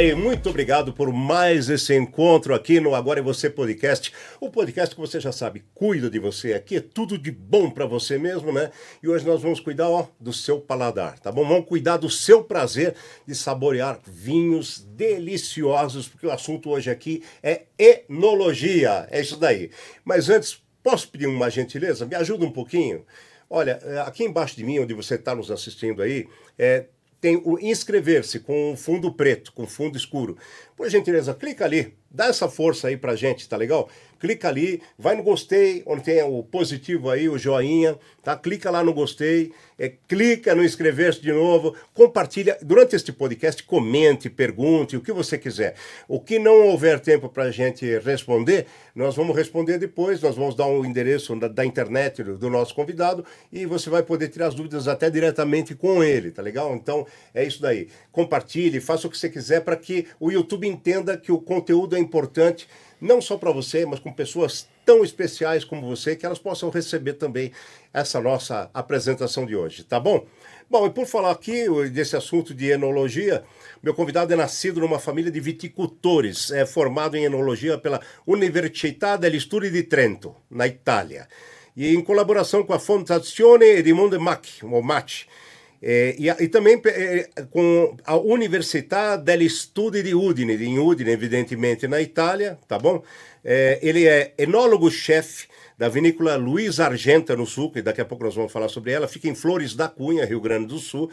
aí, muito obrigado por mais esse encontro aqui no Agora é Você Podcast. O podcast que você já sabe, cuida de você. Aqui é tudo de bom para você mesmo, né? E hoje nós vamos cuidar, do seu paladar, tá bom? Vamos cuidar do seu prazer de saborear vinhos deliciosos, porque o assunto hoje aqui é enologia. É isso daí. Mas antes, posso pedir uma gentileza? Me ajuda um pouquinho? Olha, aqui embaixo de mim, onde você está nos assistindo aí, tem o inscrever-se com fundo preto, com fundo escuro. Por gentileza, clica ali, dá essa força aí pra gente, tá legal? Clica ali, vai no gostei, onde tem o positivo aí, o joinha, tá? Clica lá no gostei, clica no inscrever-se de novo, compartilha. Durante este podcast, comente, pergunte, o que você quiser. O que não houver tempo pra gente responder, nós vamos responder depois, nós vamos dar o endereço da internet do nosso convidado e você vai poder tirar as dúvidas até diretamente com ele, tá legal? Então, é isso daí. Compartilhe, faça o que você quiser para que o YouTube entenda que o conteúdo é importante, não só para você, mas com pessoas tão especiais como você, que elas possam receber também essa nossa apresentação de hoje, tá bom? Bom, e por falar aqui desse assunto de enologia, meu convidado é nascido numa família de viticultores, é formado em enologia pela Università degli Studi di Trento, na Itália, e em colaboração com a Fondazione Edmondo Macchi, o MACCI, e também com a Università degli Studi di Udine, em Udine, evidentemente, na Itália, tá bom? Ele é enólogo-chefe da vinícola Luiz Argenta, no Sul, que daqui a pouco nós vamos falar sobre ela, fica em Flores da Cunha, Rio Grande do Sul,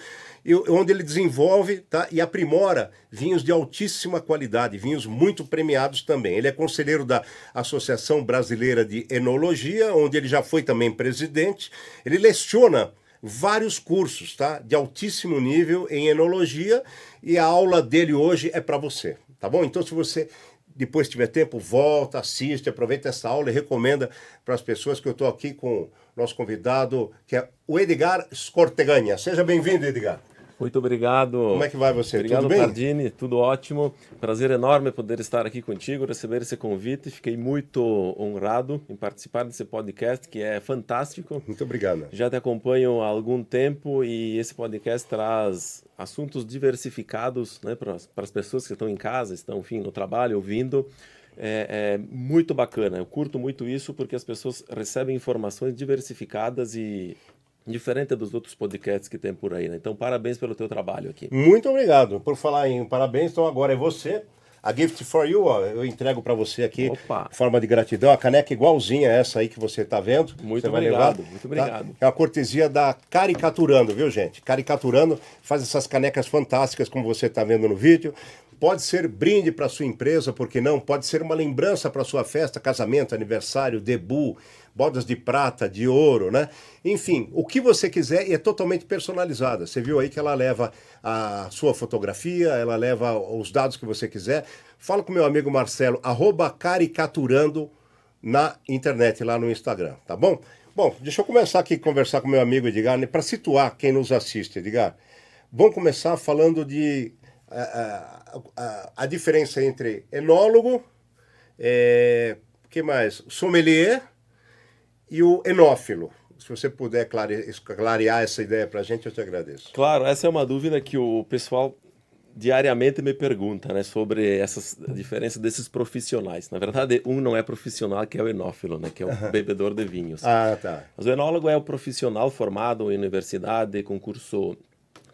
onde ele desenvolve, tá, e aprimora vinhos de altíssima qualidade, vinhos muito premiados também. Ele é conselheiro da Associação Brasileira de Enologia, onde ele já foi também presidente. Ele leciona vários cursos, tá, de altíssimo nível em enologia, e a aula dele hoje é para você, tá bom? Então, se você depois tiver tempo, volta, assiste, aproveita essa aula e recomenda para as pessoas, que eu estou aqui com o nosso convidado, que é o Edgar Scorteganha. Seja bem-vindo, Edgar. Muito obrigado. Como é que vai você? Obrigado, tudo bem? Pardini, tudo ótimo. Prazer enorme poder estar aqui contigo, receber esse convite. Fiquei muito honrado em participar desse podcast, que é fantástico. Muito obrigado. Já te acompanho há algum tempo e esse podcast traz assuntos diversificados, né, para as pessoas que estão em casa, estão, enfim, no trabalho, ouvindo. É muito bacana. Eu curto muito isso porque as pessoas recebem informações diversificadas e diferente dos outros podcasts que tem por aí, né? Então, parabéns pelo teu trabalho aqui. Muito obrigado. Por falar em parabéns, então agora é você. A Gift for You, eu entrego para você aqui, em forma de gratidão, a caneca igualzinha a essa aí que você está vendo. Muito você obrigado, vai levar, muito obrigado. Tá? É uma cortesia da Caricaturando, viu, gente? Caricaturando faz essas canecas fantásticas, como você está vendo no vídeo. Pode ser brinde para sua empresa, por que não? Pode ser uma lembrança para sua festa, casamento, aniversário, debut, bodas de prata, de ouro, né? Enfim, o que você quiser, e é totalmente personalizada. Você viu aí que ela leva a sua fotografia, ela leva os dados que você quiser. Fala com meu amigo Marcelo, @caricaturando na internet, lá no Instagram, tá bom? Bom, deixa eu começar aqui a conversar com meu amigo Edgar, né, para situar quem nos assiste, Edgar. Vamos começar falando de a diferença entre enólogo, que mais? Sommelier e o enófilo. Se você puder clarear essa ideia para a gente, eu te agradeço. Claro, essa é uma dúvida que o pessoal diariamente me pergunta, né, sobre essas diferenças desses profissionais. Na verdade, um não é profissional, que é o enófilo, né, que é o bebedor de vinhos. Ah, tá. Mas o enólogo é o profissional formado em universidade, com curso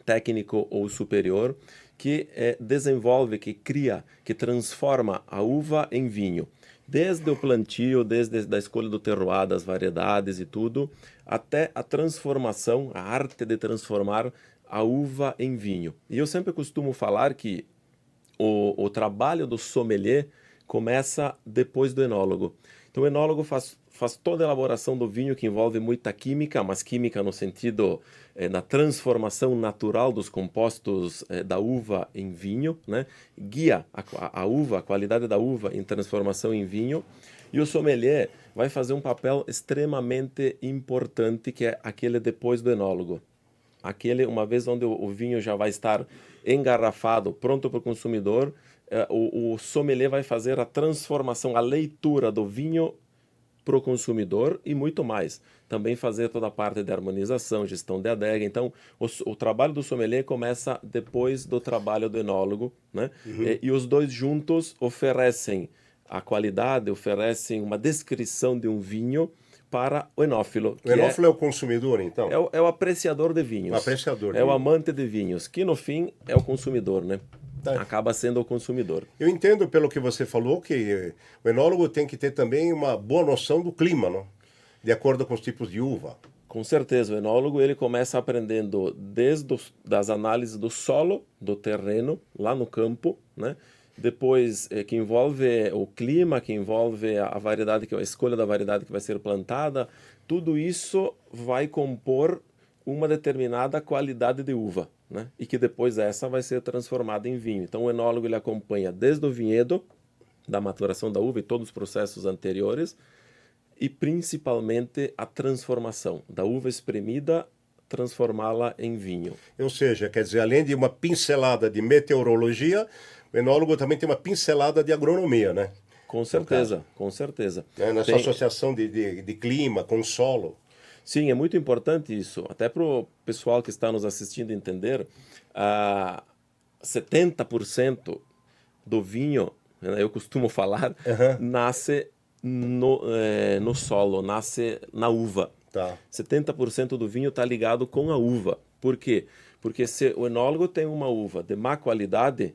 técnico ou superior, que desenvolve, que cria, que transforma a uva em vinho. Desde o plantio, desde a escolha do terroir, das variedades e tudo, até a transformação, a arte de transformar a uva em vinho. E eu sempre costumo falar que o trabalho do sommelier começa depois do enólogo. Então o enólogo faz toda a elaboração do vinho, que envolve muita química, mas química no sentido na transformação natural dos compostos da uva em vinho, né? Guia a uva, a qualidade da uva em transformação em vinho. E o sommelier vai fazer um papel extremamente importante, que é aquele depois do enólogo. Aquele, uma vez onde o vinho já vai estar engarrafado, pronto para o consumidor, o sommelier vai fazer a transformação, a leitura do vinho para o consumidor e muito mais. Também fazer toda a parte de harmonização, gestão de adega. Então, o trabalho do sommelier começa depois do trabalho do enólogo, né? E os dois juntos oferecem a qualidade, oferecem uma descrição de um vinho para o enófilo. O enófilo é o consumidor, então? É o apreciador de vinhos. O apreciador. É o amante de vinhos, que no fim é o consumidor, né? Tá. Acaba sendo o consumidor. Eu entendo pelo que você falou que o enólogo tem que ter também uma boa noção do clima, não? De acordo com os tipos de uva. Com certeza, o enólogo ele começa aprendendo desde das análises do solo, do terreno, lá no campo, né? Depois, que envolve o clima, que envolve a variedade, a escolha da variedade que vai ser plantada, tudo isso vai compor uma determinada qualidade de uva, né? E que depois essa vai ser transformada em vinho. Então, o enólogo ele acompanha desde o vinhedo, da maturação da uva e todos os processos anteriores, e principalmente a transformação da uva espremida, transformá-la em vinho. Ou seja, quer dizer, além de uma pincelada de meteorologia, o enólogo também tem uma pincelada de agronomia, né? Com certeza, com certeza. Nessa associação de clima com solo. Sim, é muito importante isso. Até para o pessoal que está nos assistindo entender, 70% do vinho, né, eu costumo falar, nasce no solo, nasce na uva. Tá. 70% do vinho está ligado com a uva. Por quê? Porque se o enólogo tem uma uva de má qualidade,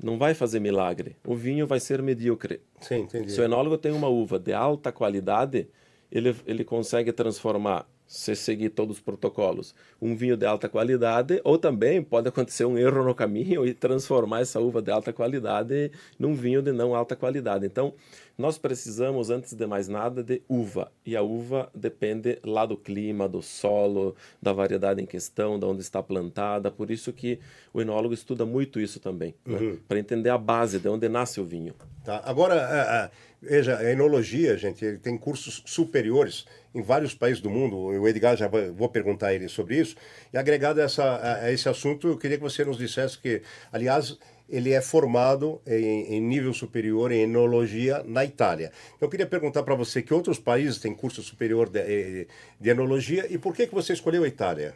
não vai fazer milagre. O vinho vai ser medíocre. Sim, entendi. Se o enólogo tem uma uva de alta qualidade, ele consegue transformar, se seguir todos os protocolos, um vinho de alta qualidade, ou também pode acontecer um erro no caminho e transformar essa uva de alta qualidade num vinho de não alta qualidade. Então, nós precisamos, antes de mais nada, de uva. E a uva depende lá do clima, do solo, da variedade em questão, de onde está plantada. Por isso que o enólogo estuda muito isso também, né? Para entender a base, de onde nasce o vinho. Tá. Agora, veja, a enologia, gente, ele tem cursos superiores em vários países do mundo. O Edgar, já vou perguntar a ele sobre isso. E agregado a esse assunto, eu queria que você nos dissesse que, aliás, ele é formado em nível superior em enologia na Itália. Então, eu queria perguntar para você que outros países têm curso superior de enologia e por que você escolheu a Itália?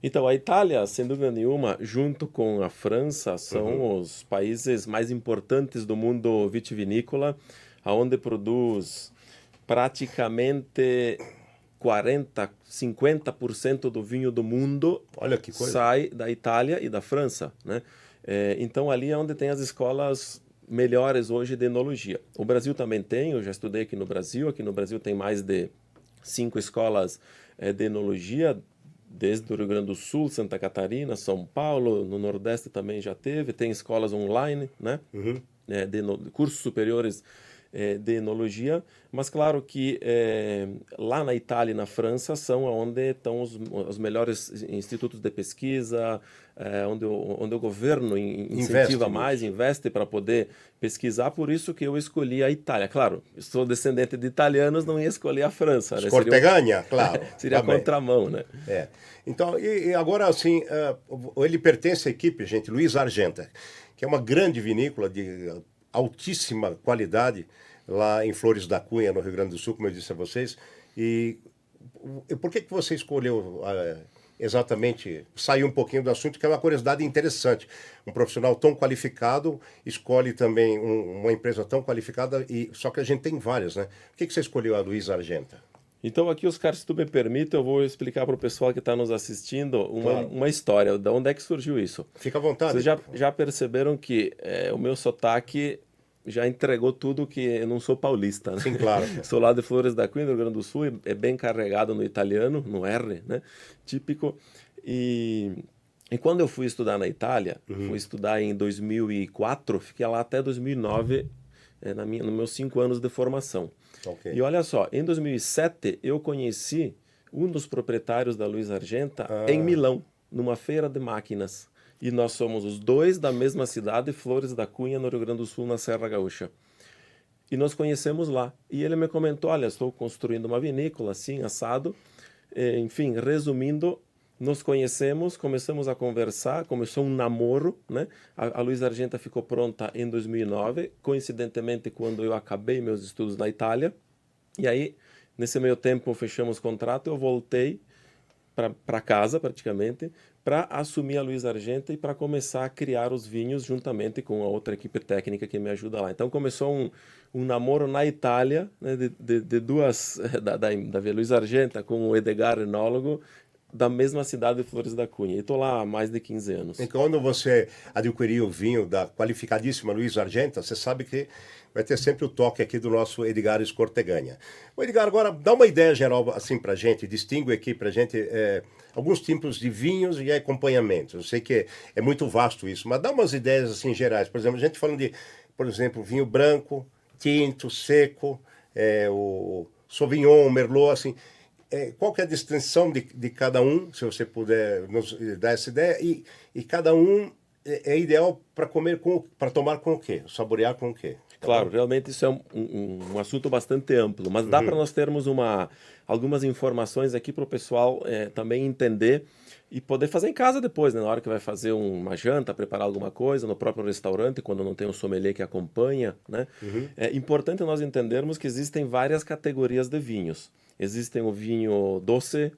Então, a Itália, sem dúvida nenhuma, junto com a França, são os países mais importantes do mundo vitivinícola, onde produz praticamente 40%, 50% do vinho do mundo. Olha que coisa. Sai da Itália e da França, né? Então, ali é onde tem as escolas melhores hoje de enologia. O Brasil também tem, eu já estudei aqui no Brasil. Aqui no Brasil tem mais de 5 escolas de enologia, desde o Rio Grande do Sul, Santa Catarina, São Paulo, no Nordeste também já teve. Tem escolas online, né? De cursos superiores de enologia, mas claro que lá na Itália e na França são onde estão os melhores institutos de pesquisa, onde o governo incentiva mais, investe para poder pesquisar. Por isso que eu escolhi a Itália. Claro, sou descendente de italianos, não ia escolher a França. Né? Corteganha, claro. Seria a contramão, né? Então, e agora assim, ele pertence à equipe, gente, Luiz Argenta, que é uma grande vinícola de altíssima qualidade lá em Flores da Cunha, no Rio Grande do Sul, como eu disse a vocês. E por que você escolheu exatamente sair um pouquinho do assunto, que é uma curiosidade interessante? Um profissional tão qualificado escolhe também uma empresa tão qualificada, só que a gente tem várias, né? Por que você escolheu a Luiz Argenta? Então aqui, Oscar, se tu me permite, eu vou explicar para o pessoal que está nos assistindo uma história, de onde é que surgiu isso. Fica à vontade. Vocês já perceberam que o meu sotaque já entregou tudo, que eu não sou paulista, né? Sim, claro. Sou lá de Flores da Cunha, do Rio Grande do Sul, é bem carregado no italiano, no R, né? Típico. E quando eu fui estudar na Itália, fui estudar em 2004, fiquei lá até 2009, nos meus 5 anos de formação. Okay. E olha só, em 2007 eu conheci um dos proprietários da Luiz Argenta em Milão, numa feira de máquinas. E nós somos os dois da mesma cidade, Flores da Cunha, no Rio Grande do Sul, na Serra Gaúcha. E nós conhecemos lá. E ele me comentou, olha, estou construindo uma vinícola, assim, assado. Enfim, resumindo, nos conhecemos, começamos a conversar, começou um namoro, né? A Luiz Argenta ficou pronta em 2009, coincidentemente quando eu acabei meus estudos na Itália. E aí, nesse meio tempo, fechamos o contrato, eu voltei para casa, praticamente, para assumir a Luiz Argenta e para começar a criar os vinhos juntamente com a outra equipe técnica que me ajuda lá. Então começou um namoro na Itália, né, de duas, da Luiz Argenta com o Edgar, enólogo, da mesma cidade de Flores da Cunha. E estou lá há mais de 15 anos. E quando você adquirir o vinho da qualificadíssima Luiz Argenta, você sabe que vai ter sempre o toque aqui do nosso Edgar Scorteganha. O Edgar, agora dá uma ideia geral assim para a gente, distingue aqui para a gente alguns tipos de vinhos e acompanhamentos. Eu sei que é muito vasto isso, mas dá umas ideias assim gerais. Por exemplo, a gente falando de, por exemplo, vinho branco, tinto, seco, o Sauvignon, o Merlot, assim... qual que é a distinção de cada um, se você puder nos dar essa ideia, e cada um é ideal para comer para tomar com o quê? Saborear com o quê? Claro, realmente isso é um assunto bastante amplo, mas dá para nós termos algumas informações aqui para o pessoal também entender e poder fazer em casa depois, né? Na hora que vai fazer uma janta, preparar alguma coisa, no próprio restaurante, quando não tem um sommelier que acompanha, né? É importante nós entendermos que existem várias categorias de vinhos. Existem o vinho doce,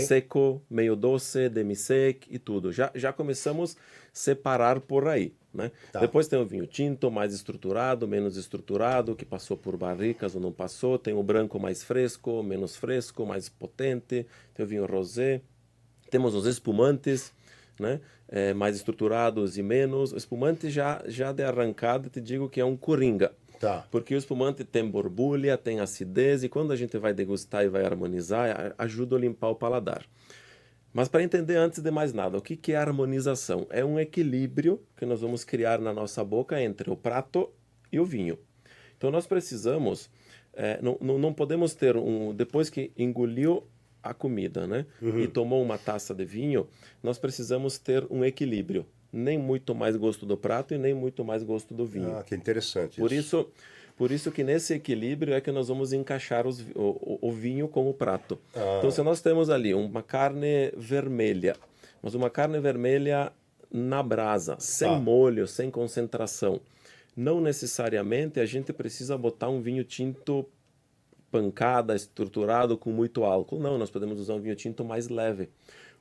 seco, meio doce, demi-sec e tudo. Já começamos a separar por aí, né? Tá. Depois tem o vinho tinto, mais estruturado, menos estruturado, que passou por barricas ou não passou. Tem o branco mais fresco, menos fresco, mais potente. Tem o vinho rosé. Temos os espumantes, né? Mais estruturados e menos. O espumante já de arrancada, te digo que é um coringa. Tá. Porque o espumante tem borbulha, tem acidez, e quando a gente vai degustar e vai harmonizar, ajuda a limpar o paladar. Mas para entender antes de mais nada, o que é harmonização? É um equilíbrio que nós vamos criar na nossa boca entre o prato e o vinho. Então nós precisamos, não podemos ter depois que engoliu a comida, né? E tomou uma taça de vinho, nós precisamos ter um equilíbrio. Nem muito mais gosto do prato e nem muito mais gosto do vinho. Ah, que interessante Por isso que nesse equilíbrio é que nós vamos encaixar o vinho com o prato. Então, se nós temos ali uma carne vermelha, mas uma carne vermelha na brasa, sem molho, sem concentração, não necessariamente a gente precisa botar um vinho tinto pancada, estruturado, com muito álcool. Não, nós podemos usar um vinho tinto mais leve.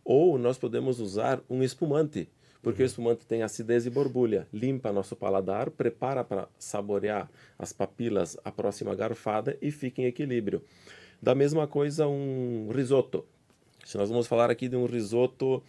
Ou nós podemos usar um espumante, porque o espumante tem acidez e borbulha, limpa nosso paladar, prepara para saborear as papilas a próxima garfada e fica em equilíbrio. Da mesma coisa um risoto. Se nós vamos falar aqui de um risoto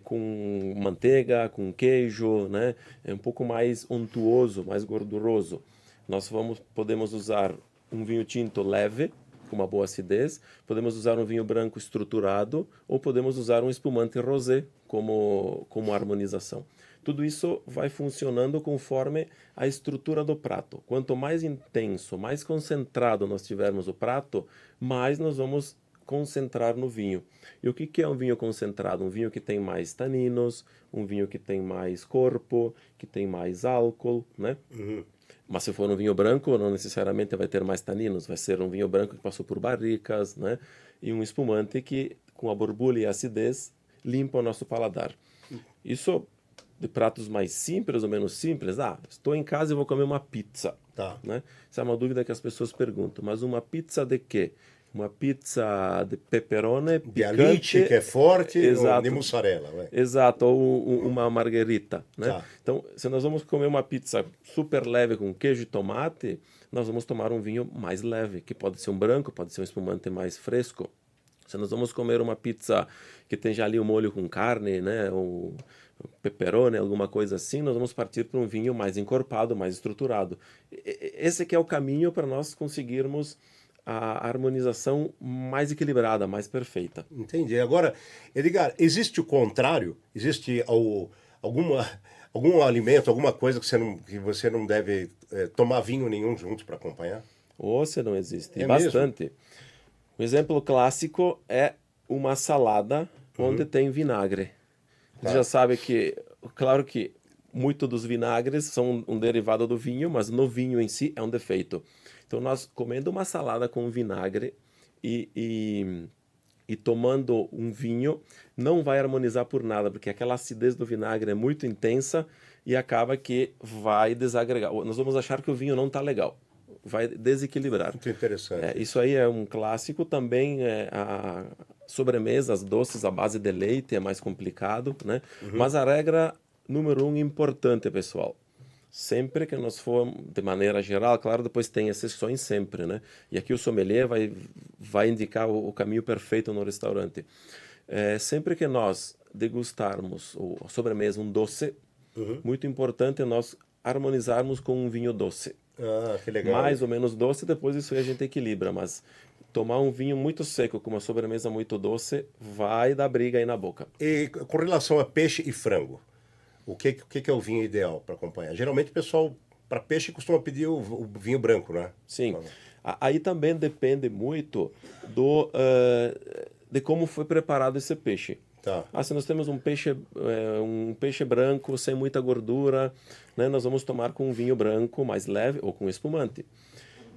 com manteiga, com queijo, né? É um pouco mais untuoso, mais gorduroso. Nós podemos usar um vinho tinto leve, com uma boa acidez, podemos usar um vinho branco estruturado ou podemos usar um espumante rosé como harmonização. Tudo isso vai funcionando conforme a estrutura do prato. Quanto mais intenso, mais concentrado nós tivermos o prato, mais nós vamos concentrar no vinho. E o que é um vinho concentrado? Um vinho que tem mais taninos, um vinho que tem mais corpo, que tem mais álcool, né? Mas se for um vinho branco, não necessariamente vai ter mais taninos, vai ser um vinho branco que passou por barricas, né? E um espumante que, com a borbulha e a acidez, limpa o nosso paladar. Isso de pratos mais simples ou menos simples. Estou em casa e vou comer uma pizza. Tá. Né? Essa é uma dúvida que as pessoas perguntam. Mas uma pizza de quê? Uma pizza de pepperoni, De picante... alice, que é forte, Exato. ou de mussarela. Ué. Exato, ou uma marguerita. Né? Tá. Então, se nós vamos comer uma pizza super leve com queijo e tomate, nós vamos tomar um vinho mais leve, que pode ser um branco, pode ser um espumante mais fresco. Se nós vamos comer uma pizza que tem já ali um molho com carne, né, ou pepperoni, alguma coisa assim, nós vamos partir para um vinho mais encorpado, mais estruturado. Esse que é o caminho para nós conseguirmos a harmonização mais equilibrada, mais perfeita. Entendi. Agora, Edgar, existe o contrário? Existe algum alimento, alguma coisa que você não deve tomar vinho nenhum junto para acompanhar? Ou se não existe? É Bastante. mesmo? Um exemplo clássico é uma salada onde tem vinagre. Você já sabe que, claro que muito dos vinagres são um derivado do vinho, mas no vinho em si é um defeito. Então, nós comendo uma salada com vinagre e tomando um vinho, não vai harmonizar por nada, porque aquela acidez do vinagre é muito intensa e acaba que vai desagregar. Nós vamos achar que o vinho não está legal. vai desequilibrar. Muito interessante. Isso aí é um clássico. Também a sobremesas doces à base de leite é mais complicado, né? Mas a regra número 1 importante, pessoal. Sempre que nós for, de maneira geral, claro, depois tem exceções sempre, né? E aqui o sommelier vai indicar o caminho perfeito no restaurante. Sempre que nós degustarmos a sobremesa, um doce, muito importante é nós harmonizarmos com um vinho doce. Ah, que legal. Mais ou menos doce, depois isso aí a gente equilibra, mas tomar um vinho muito seco com uma sobremesa muito doce vai dar briga aí na boca. E com relação a peixe e frango, o que é o vinho ideal para acompanhar? Geralmente o pessoal, para peixe, costuma pedir o vinho branco, né? Sim. Aí também depende muito de como foi preparado esse peixe. Tá. Se nós temos um peixe branco sem muita gordura, né, nós vamos tomar com um vinho branco mais leve ou com espumante.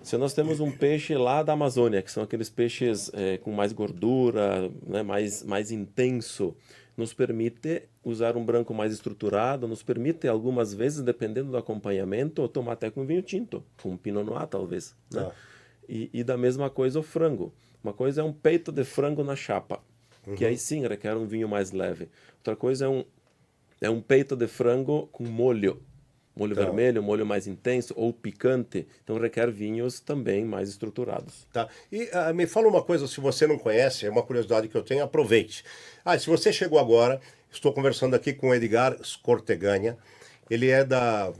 Se nós temos um peixe lá da Amazônia, que são aqueles peixes com mais gordura, né, mais intenso, nos permite usar um branco mais estruturado, nos permite algumas vezes, dependendo do acompanhamento, tomar até com vinho tinto, com um Pinot Noir talvez. Né? Tá. E da mesma coisa o frango. Uma coisa é um peito de frango na chapa, que aí sim requer um vinho mais leve. Outra coisa é um peito de frango com molho vermelho, molho mais intenso ou picante, então requer vinhos também mais estruturados. Tá. E me fala uma coisa, se você não conhece, é uma curiosidade que eu tenho, aproveite. Se você chegou agora, estou conversando aqui com o Edgar Scorteganha, ele é da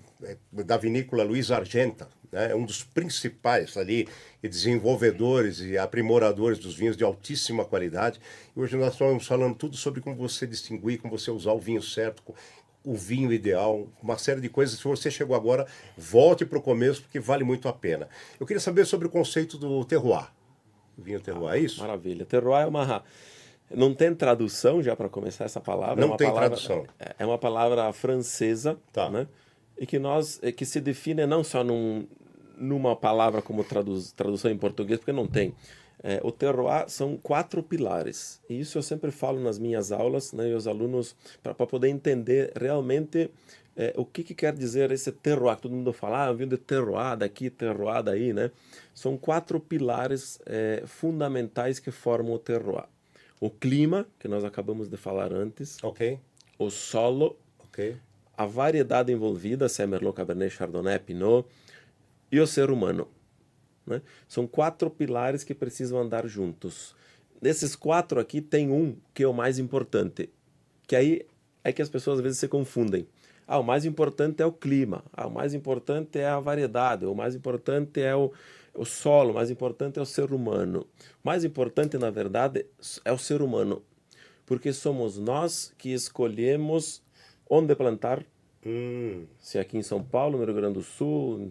vinícola Luiz Argenta, né? É um dos principais ali desenvolvedores e aprimoradores dos vinhos de altíssima qualidade. E hoje nós estamos falando tudo sobre como você distinguir, como você usar o vinho certo, o vinho ideal, uma série de coisas. Se você chegou agora, volte para o começo, porque vale muito a pena. Eu queria saber sobre o conceito do terroir. O vinho terroir, é isso? Maravilha. Terroir é uma... Não tem tradução já para começar essa palavra. Não tem tradução. É uma palavra francesa, tá. Né? E que se define não só numa palavra como tradução em português, porque não tem. O terroir são 4 pilares. E isso eu sempre falo nas minhas aulas, né, e os alunos, para poder entender realmente o que quer dizer esse terroir. Todo mundo fala, vinho de terroir daqui, terroir daí, né? São 4 pilares fundamentais que formam o terroir. O clima, que nós acabamos de falar antes. Ok. O solo. Ok. A variedade envolvida, se é Merlot, Cabernet, Chardonnay, Pinot. E o ser humano. Né? São 4 pilares que precisam andar juntos. Desses 4 aqui, tem um que é o mais importante. Que aí é que as pessoas às vezes se confundem. O mais importante é o clima. O mais importante é a variedade. O mais importante é o solo. O mais importante é o ser humano. O mais importante, na verdade, é o ser humano. Porque somos nós que escolhemos onde plantar. Se aqui em São Paulo, no Rio Grande do Sul,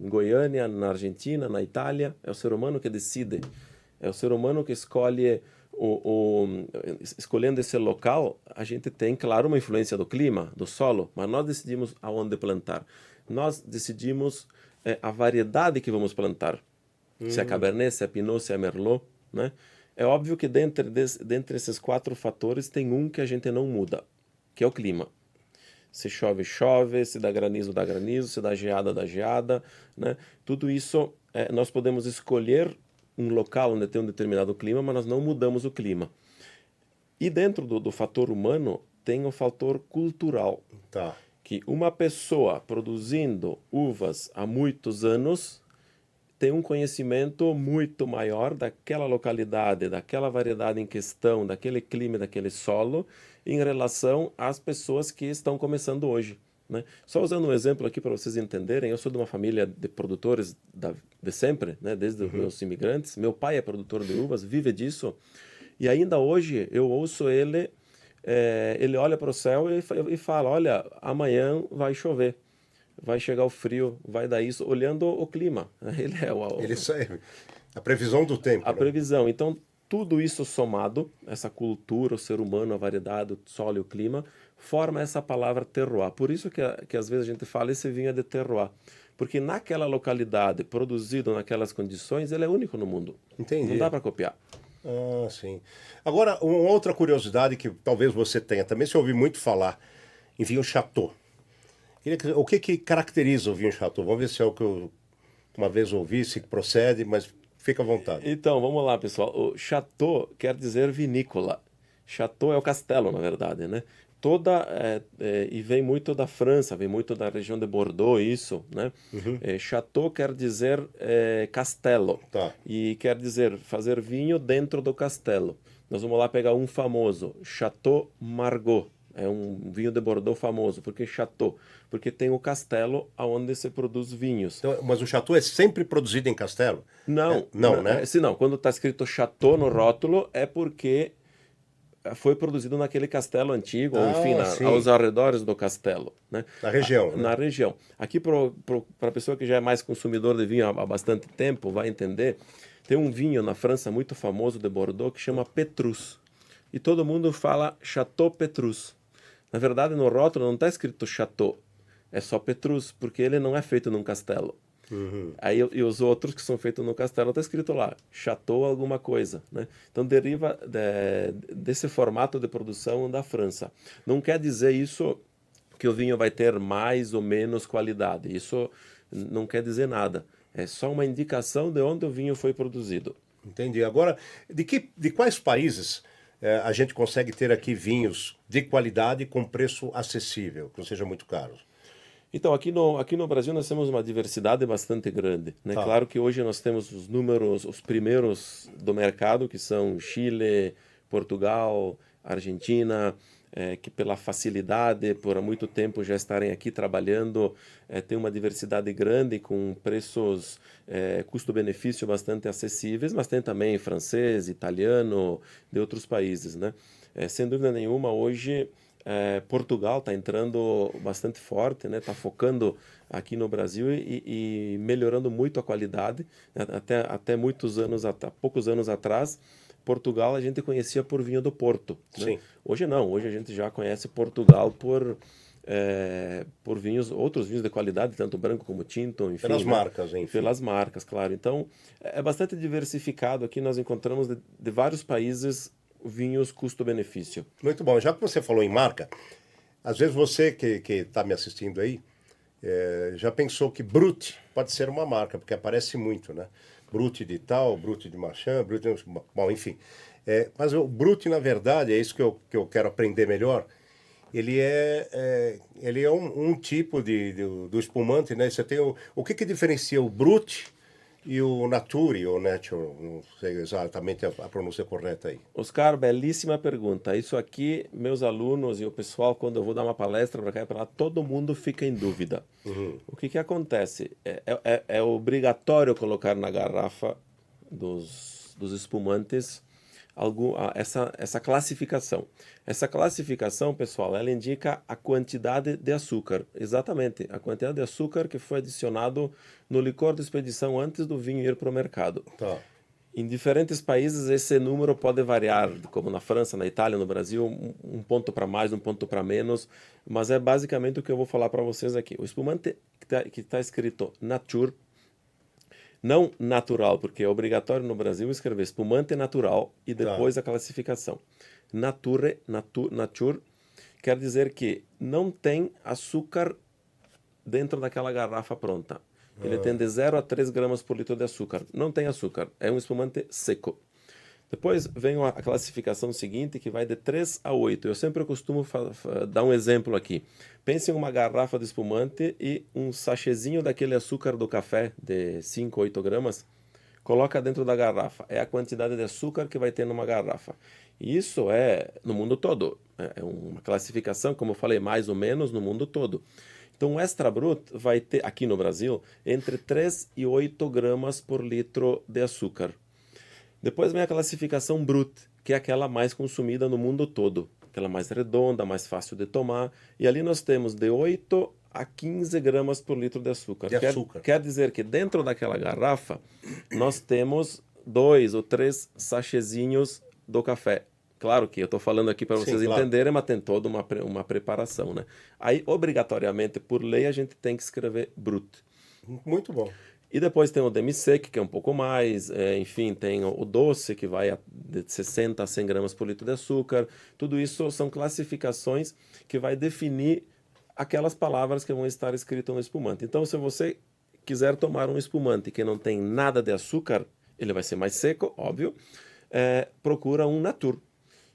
em Goiânia, na Argentina, na Itália, é o ser humano que decide. É o ser humano que escolhe, escolhendo esse local, a gente tem, claro, uma influência do clima, do solo, mas nós decidimos aonde plantar. Nós decidimos a variedade que vamos plantar. Se é Cabernet, se é Pinot, se é Merlot, né? É óbvio que dentre esses 4 fatores tem um que a gente não muda, que é o clima. Se chove, chove, se dá granizo, dá granizo, se dá geada, dá geada, né? Tudo isso, nós podemos escolher um local onde tem um determinado clima, mas nós não mudamos o clima. E dentro do fator humano, tem o fator cultural. Tá. Que uma pessoa produzindo uvas há muitos anos tem um conhecimento muito maior daquela localidade, daquela variedade em questão, daquele clima, daquele solo, em relação às pessoas que estão começando hoje. Né? Só usando um exemplo aqui para vocês entenderem, eu sou de uma família de produtores de sempre, né? Desde os meus imigrantes. Meu pai é produtor de uvas, vive disso, e ainda hoje eu ouço ele olha para o céu e fala, olha, amanhã vai chover. Vai chegar o frio, vai dar isso, olhando o clima. Ele sabe a previsão do tempo. A previsão. Então, tudo isso somado, essa cultura, o ser humano, a variedade, o solo e o clima, forma essa palavra terroir. Por isso que às vezes a gente fala, esse vinho é de terroir. Porque naquela localidade, produzido naquelas condições, ele é único no mundo. Entendi. Não dá para copiar. Sim. Agora, uma outra curiosidade que talvez você tenha, também se ouvi muito falar em vinho Chateau. O que caracteriza o vinho Chateau? Vamos ver se é o que eu uma vez ouvi, se procede, mas fica à vontade. Então, vamos lá, pessoal. O chateau quer dizer vinícola. Chateau é o castelo, na verdade, né? E vem muito da França, vem muito da região de Bordeaux, isso, né? Chateau quer dizer castelo. Tá. E quer dizer fazer vinho dentro do castelo. Nós vamos lá pegar um famoso, Chateau Margaux. É um vinho de Bordeaux famoso. Por que Chateau? Porque tem o castelo onde se produz vinhos. Então, mas o chateau é sempre produzido em castelo? Não, Não, né? Se não, quando está escrito Chateau no rótulo, é porque foi produzido naquele castelo antigo, ou enfim, Sim. aos arredores do castelo, né? Na região, né? Na região. Aqui, para a pessoa que já é mais consumidor de vinho há bastante tempo, vai entender, tem um vinho na França muito famoso de Bordeaux que chama Petrus. E todo mundo fala Chateau Petrus. Na verdade, no rótulo não está escrito Chateau, é só Petrus, porque ele não é feito num castelo. Aí, e os outros que são feitos no castelo está escrito lá, Chateau alguma coisa, né? Então deriva desse formato de produção da França. Não quer dizer isso que o vinho vai ter mais ou menos qualidade. Isso não quer dizer nada. É só uma indicação de onde o vinho foi produzido. Entendi. Agora, de quais países a gente consegue ter aqui vinhos de qualidade com preço acessível, que não seja muito caro? Então, aqui no Brasil nós temos uma diversidade bastante grande, né? Tá. Claro que hoje nós temos os números, os primeiros do mercado, que são Chile, Portugal, Argentina, que pela facilidade, por há muito tempo já estarem aqui trabalhando, tem uma diversidade grande, com preços, custo-benefício bastante acessíveis, mas tem também francês, italiano, de outros países, né? Sem dúvida nenhuma, hoje Portugal está entrando bastante forte, né? Está focando aqui no Brasil e melhorando muito a qualidade. Até poucos anos atrás, Portugal a gente conhecia por vinho do Porto, né? Sim. Hoje não, hoje a gente já conhece Portugal por outros vinhos de qualidade, tanto branco como tinto, enfim. Pelas né? marcas, enfim. Pelas marcas, claro. Então, é bastante diversificado. Aqui nós encontramos de vários países vinhos custo-benefício. Muito bom. Já que você falou em marca, às vezes você que está me assistindo aí, já pensou que Brut pode ser uma marca, porque aparece muito, né? Brut de tal, Brut de Marchand, Brut de... Bom, enfim. Mas o Brut, na verdade, é isso que eu quero aprender melhor. Ele é um tipo do espumante, né? Você tem o que diferencia o Brut e o Nature, ou Natural, não sei exatamente a pronúncia correta aí. Oscar, belíssima pergunta. Isso aqui, meus alunos e o pessoal, quando eu vou dar uma palestra para cá e para lá, todo mundo fica em dúvida. O que acontece? É obrigatório colocar na garrafa dos espumantes essa classificação. Essa classificação, pessoal, ela indica a quantidade de açúcar. Exatamente, a quantidade de açúcar que foi adicionado no licor de expedição antes do vinho ir para o mercado. Tá. Em diferentes países esse número pode variar, como na França, na Itália, no Brasil, um ponto para mais, um ponto para menos, mas é basicamente o que eu vou falar para vocês aqui. O espumante que está escrito Nature, não natural, porque é obrigatório no Brasil escrever espumante natural e depois a classificação. Nature quer dizer que não tem açúcar dentro daquela garrafa pronta. Ele tem de 0 a 3 gramas por litro de açúcar. Não tem açúcar, é um espumante seco. Depois vem a classificação seguinte, que vai de 3 a 8. Eu sempre costumo dar um exemplo aqui. Pense em uma garrafa de espumante e um sachêzinho daquele açúcar do café de 5 ou 8 gramas. Coloca dentro da garrafa. É a quantidade de açúcar que vai ter numa garrafa. E isso é no mundo todo. É uma classificação, como eu falei, mais ou menos no mundo todo. Então, o Extra Brut vai ter, aqui no Brasil, entre 3 e 8 gramas por litro de açúcar. Depois vem a classificação Brut, que é aquela mais consumida no mundo todo. Aquela mais redonda, mais fácil de tomar. E ali nós temos de 8 a 15 gramas por litro de açúcar. Quer dizer que dentro daquela garrafa, nós temos 2 ou 3 sachêzinhos do café. Claro que eu estou falando aqui para vocês entenderem, mas tem toda uma preparação, né? Aí, obrigatoriamente, por lei, a gente tem que escrever Brut. Muito bom. E depois tem o demi-sec, que é um pouco mais, enfim, tem o doce, que vai de 60 a 100 gramas por litro de açúcar. Tudo isso são classificações que vai definir aquelas palavras que vão estar escritas no espumante. Então, se você quiser tomar um espumante que não tem nada de açúcar, ele vai ser mais seco, óbvio, procura um Natur.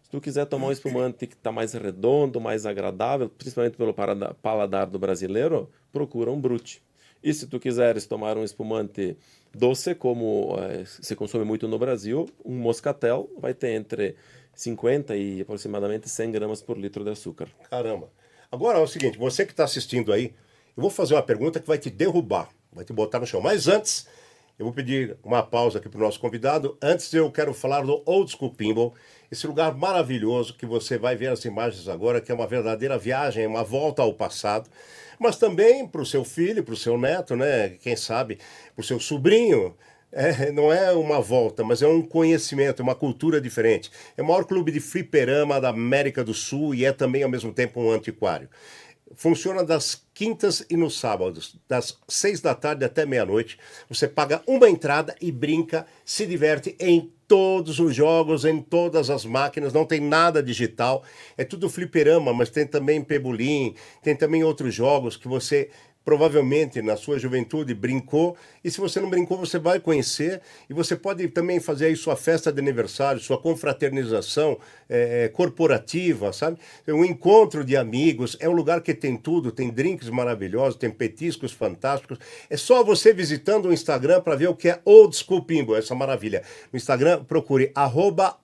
Se tu quiser tomar um espumante que está mais redondo, mais agradável, principalmente pelo paladar do brasileiro, procura um Brut. E se tu quiseres tomar um espumante doce, como se consome muito no Brasil, um Moscatel vai ter entre 50 e aproximadamente 100 gramas por litro de açúcar. Caramba. Agora é o seguinte, você que está assistindo aí, eu vou fazer uma pergunta que vai te derrubar, vai te botar no chão. Mas antes, eu vou pedir uma pausa aqui para o nosso convidado. Antes eu quero falar do Old School Pinball, esse lugar maravilhoso que você vai ver as imagens agora, que é uma verdadeira viagem, uma volta ao passado. Mas também para o seu filho, para o seu neto, né? Quem sabe, para o seu sobrinho. Não é uma volta, mas é um conhecimento, uma cultura diferente. É o maior clube de fliperama da América do Sul e é também, ao mesmo tempo, um antiquário. Funciona das quintas e nos sábados, das 6 da tarde até meia-noite. Você paga uma entrada e brinca, se diverte em todos os jogos, em todas as máquinas, não tem nada digital. É tudo fliperama, mas tem também pebolim, tem também outros jogos que você provavelmente na sua juventude brincou, e se você não brincou, você vai conhecer, e você pode também fazer aí sua festa de aniversário, sua confraternização corporativa, sabe? É um encontro de amigos, é um lugar que tem tudo, tem drinks maravilhosos, tem petiscos fantásticos. É só você visitando o Instagram para ver o que é Old School Pinball, essa maravilha. No Instagram, procure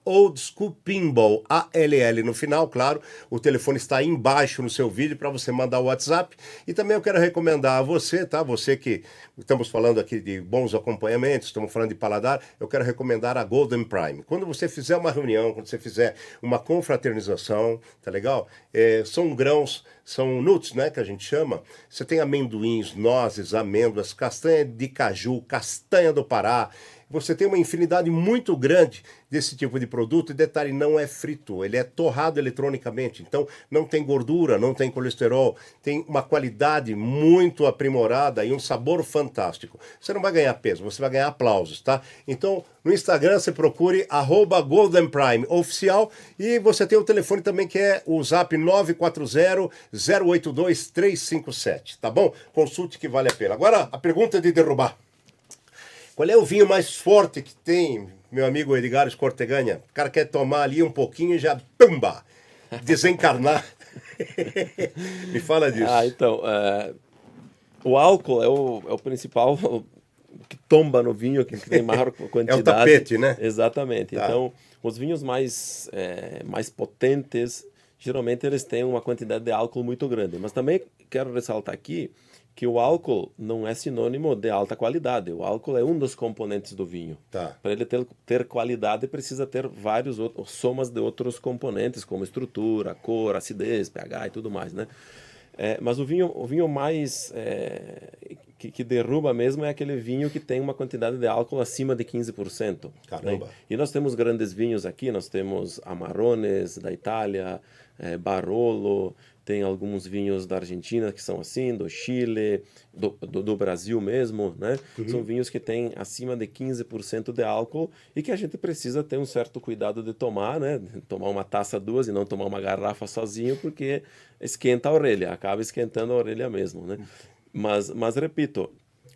@oldschoolpinball, ALL no final, claro. O telefone está aí embaixo no seu vídeo para você mandar o WhatsApp. E também eu quero recomendar a você, tá? Você que estamos falando aqui de bons acompanhamentos, estamos falando de paladar, eu quero recomendar a Golden Prime. Quando você fizer uma reunião, quando você fizer uma confraternização, tá legal? São grãos, são nuts, né, que a gente chama. Você tem amendoins, nozes, amêndoas, castanha de caju, castanha do Pará. Você tem uma infinidade muito grande desse tipo de produto, e detalhe, não é frito, ele é torrado eletronicamente, então não tem gordura, não tem colesterol, tem uma qualidade muito aprimorada e um sabor fantástico. Você não vai ganhar peso, você vai ganhar aplausos, tá? Então, no Instagram você procure @GoldenPrimeOficial, e você tem o telefone também que é o Zap 940-082-357, tá bom? Consulte que vale a pena. Agora, a pergunta de derrubar. Qual é o vinho mais forte que tem, meu amigo Edgar Escorteganha? O cara quer tomar ali um pouquinho e já, pumba, desencarnar. Me fala disso. Então, o álcool é o principal que tomba no vinho, que tem maior quantidade. É o tapete, né? Exatamente. Tá. Então, os vinhos mais potentes, geralmente eles têm uma quantidade de álcool muito grande. Mas também quero ressaltar aqui que o álcool não é sinônimo de alta qualidade. O álcool é um dos componentes do vinho. Tá. Para ele ter qualidade, precisa ter vários outros, somas de outros componentes, como estrutura, cor, acidez, pH e tudo mais, né? Mas o vinho mais que derruba mesmo é aquele vinho que tem uma quantidade de álcool acima de 15%. Caramba. Né? E nós temos grandes vinhos aqui, nós temos Amarrones da Itália, Barolo, tem alguns vinhos da Argentina que são assim, do Chile, do Brasil mesmo, né? Uhum. São vinhos que têm acima de 15% de álcool e que a gente precisa ter um certo cuidado de tomar, né? Tomar uma taça, duas e não tomar uma garrafa sozinho, porque esquenta a orelha, acaba esquentando a orelha mesmo, né? Mas repito,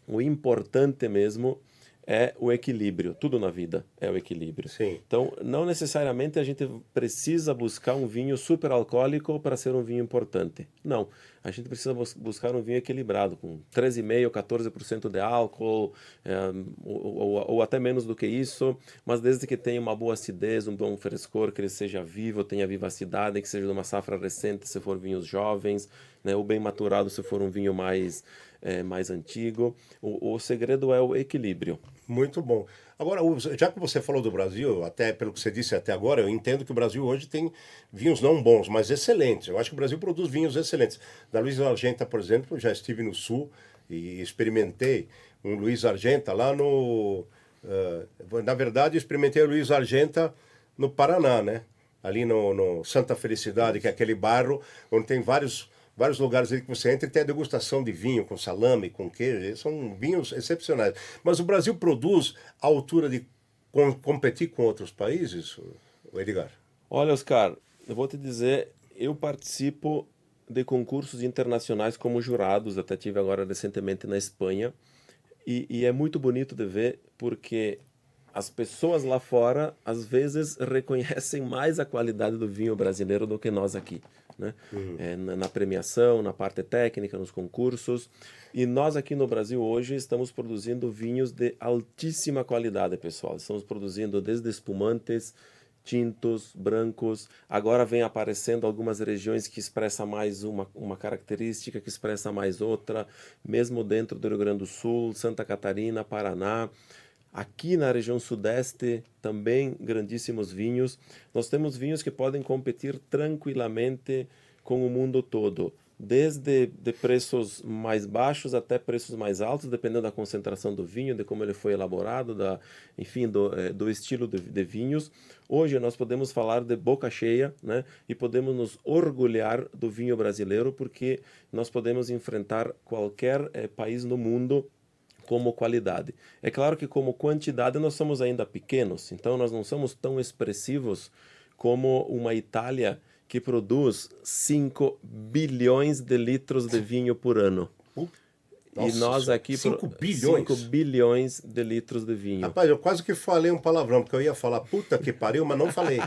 o importante mesmo é o equilíbrio. Tudo na vida é o equilíbrio. Sim. Então, não necessariamente a gente precisa buscar um vinho super alcoólico para ser um vinho importante. Não. A gente precisa buscar um vinho equilibrado, com 13,5%, 14% de álcool, ou até menos do que isso, mas desde que tenha uma boa acidez, um bom frescor, que ele seja vivo, tenha vivacidade, que seja de uma safra recente, se for vinhos jovens, né, ou bem maturado, se for um vinho mais antigo. O segredo é o equilíbrio. Muito bom. Agora, já que você falou do Brasil, até pelo que você disse até agora, eu entendo que o Brasil hoje tem vinhos não bons, mas excelentes. Eu acho que o Brasil produz vinhos excelentes. Da Luiz Argenta, por exemplo, já estive no Sul e experimentei um Luiz Argenta lá no... na verdade, experimentei o Luiz Argenta no Paraná, né? Ali no Santa Felicidade, que é aquele bairro onde tem vários lugares ali que você entra e tem a degustação de vinho com salame, com queijo. São vinhos excepcionais. Mas o Brasil produz à altura de competir com outros países, Edgar? Olha, Oscar, eu vou te dizer, eu participo de concursos internacionais como jurados, até tive agora recentemente na Espanha. E é muito bonito de ver porque as pessoas lá fora, às vezes, reconhecem mais a qualidade do vinho brasileiro do que nós aqui, né? Na premiação, na parte técnica, nos concursos. E nós aqui no Brasil hoje estamos produzindo vinhos de altíssima qualidade, pessoal. Estamos produzindo desde espumantes, tintos, brancos. Agora vem aparecendo algumas regiões que expressa mais uma característica, que expressa mais outra, mesmo dentro do Rio Grande do Sul, Santa Catarina, Paraná. Aqui na região sudeste, também grandíssimos vinhos. Nós temos vinhos que podem competir tranquilamente com o mundo todo, desde de preços mais baixos até preços mais altos, dependendo da concentração do vinho, de como ele foi elaborado, enfim, do estilo de vinhos. Hoje nós podemos falar de boca cheia, né? E podemos nos orgulhar do vinho brasileiro, porque nós podemos enfrentar qualquer país no mundo como qualidade. É claro que como quantidade nós somos ainda pequenos, então nós não somos tão expressivos como uma Itália que produz 5 bilhões de litros de vinho por ano. Nossa, e nós aqui 5 bilhões? 5 bilhões de litros de vinho. Rapaz, eu quase que falei um palavrão, porque eu ia falar puta que pariu, mas não falei.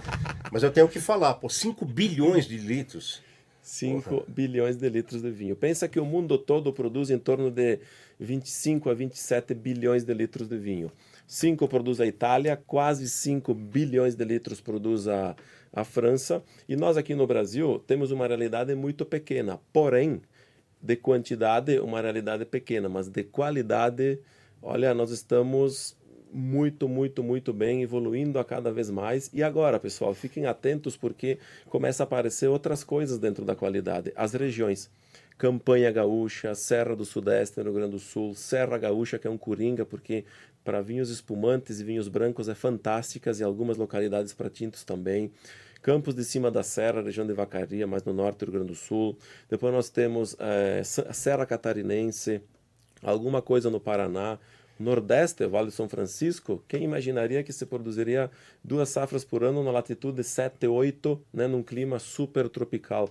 Mas eu tenho que falar, pô, 5 bilhões de litros. 5 bilhões de litros de vinho. Pensa que o mundo todo produz em torno de 25 a 27 bilhões de litros de vinho. 5 produz a Itália, quase 5 bilhões de litros produz a França. E nós aqui no Brasil temos uma realidade muito pequena. Porém, de quantidade, uma realidade pequena, mas de qualidade, olha, nós estamos muito, muito, muito bem, evoluindo a cada vez mais. E agora, pessoal, fiquem atentos porque começa a aparecer outras coisas dentro da qualidade. As regiões. Campanha Gaúcha, Serra do Sudeste, no Rio Grande do Sul, Serra Gaúcha, que é um coringa, porque para vinhos espumantes e vinhos brancos é fantásticas, e algumas localidades para tintos também. Campos de Cima da Serra, região de Vacaria, mais no norte do Rio Grande do Sul. Depois nós temos a Serra Catarinense, alguma coisa no Paraná. Nordeste, Vale do São Francisco, quem imaginaria que se produziria 2 safras por ano na latitude 7, 8, né, num clima super tropical.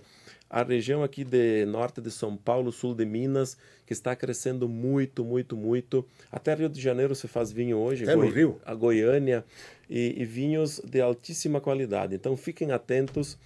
A região aqui de norte de São Paulo, sul de Minas, que está crescendo muito, muito, muito. Até Rio de Janeiro se faz vinho hoje. Até no Rio? A Goiânia. E vinhos de altíssima qualidade. Então fiquem atentos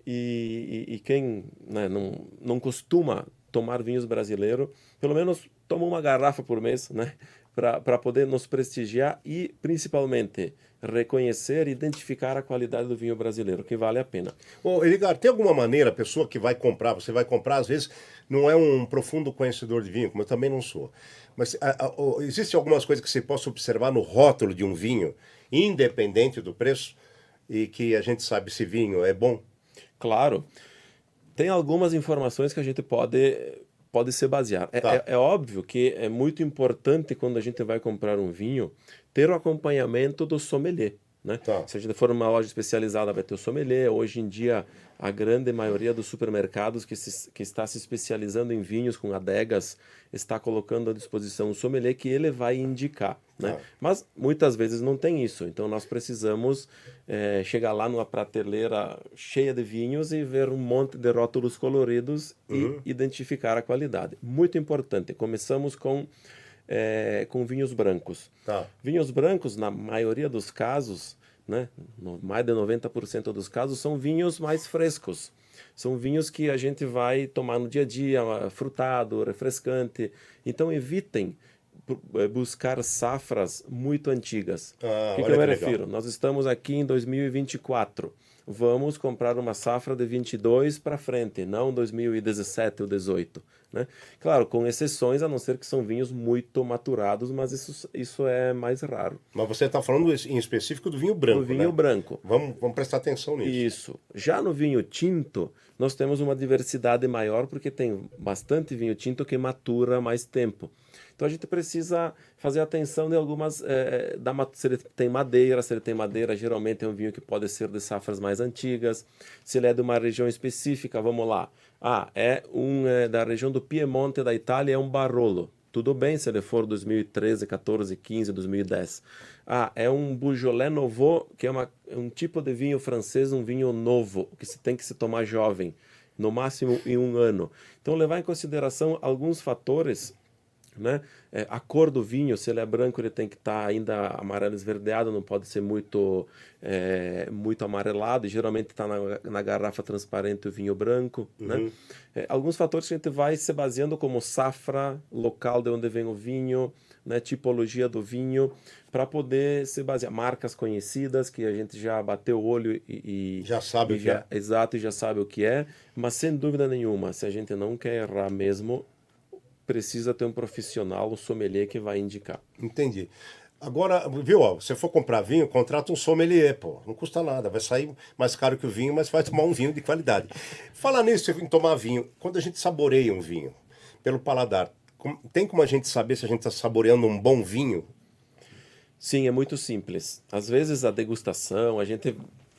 e quem, né, não costuma tomar vinhos brasileiros, pelo menos toma uma garrafa por mês, né? Para poder nos prestigiar e, principalmente, reconhecer e identificar a qualidade do vinho brasileiro, que vale a pena. Ô, Edgar, tem alguma maneira, a pessoa que vai comprar, você vai comprar, às vezes não é um profundo conhecedor de vinho, como eu também não sou, mas existem algumas coisas que você possa observar no rótulo de um vinho, independente do preço, e que a gente sabe se vinho é bom? Claro. Tem algumas informações que a gente pode se basear. Tá. É óbvio que é muito importante quando a gente vai comprar um vinho ter o acompanhamento do sommelier, né? Tá. Se a gente for numa loja especializada, vai ter o sommelier. Hoje em dia, a grande maioria dos supermercados que está se especializando em vinhos com adegas está colocando à disposição o sommelier que ele vai indicar, né? Tá. Mas muitas vezes não tem isso. Então nós precisamos chegar lá numa prateleira cheia de vinhos e ver um monte de rótulos coloridos e identificar a qualidade. Muito importante. Começamos com vinhos brancos. Tá. Vinhos brancos, na maioria dos casos, né, mais de 90% dos casos, são vinhos mais frescos. São vinhos que a gente vai tomar no dia a dia, frutado, refrescante. Então evitem buscar safras muito antigas. O que eu me refiro? Nós estamos aqui em 2024. Vamos comprar uma safra de 22 para frente, não 2017 ou 18, né? Claro, com exceções, a não ser que são vinhos muito maturados, mas isso é mais raro. Mas você está falando em específico do vinho branco, Do vinho né? branco. Vamos prestar atenção nisso. Isso. Já no vinho tinto, nós temos uma diversidade maior, porque tem bastante vinho tinto que matura mais tempo. Então a gente precisa fazer atenção de algumas, se ele tem madeira, geralmente é um vinho que pode ser de safras mais antigas. Se ele é de uma região específica, vamos lá. Da região do Piemonte da Itália, é um Barolo. Tudo bem se ele for 2013, 14, 15, 2010. É um Beaujolais Nouveau, que é um tipo de vinho francês, um vinho novo, que tem que se tomar jovem, no máximo em 1 ano. Então levar em consideração alguns fatores né? A cor do vinho, se ele é branco, ele tem que estar ainda amarelo esverdeado, não pode ser muito amarelado, e geralmente está na garrafa transparente o vinho branco, né? Alguns fatores que a gente vai se baseando, como safra, local de onde vem o vinho, né? Tipologia do vinho, para poder se basear. Marcas conhecidas, que a gente já bateu o olho Já sabe o que é. Exato, e já sabe o que é, mas sem dúvida nenhuma, se a gente não quer errar mesmo, precisa ter um profissional, um sommelier que vai indicar. Entendi. Agora, viu, ó, se você for comprar vinho, contrata um sommelier, pô. Não custa nada. Vai sair mais caro que o vinho, mas vai tomar um vinho de qualidade. Falar nisso, em tomar vinho, quando a gente saboreia um vinho, pelo paladar, tem como a gente saber se a gente está saboreando um bom vinho? Sim, é muito simples. Às vezes a degustação, a gente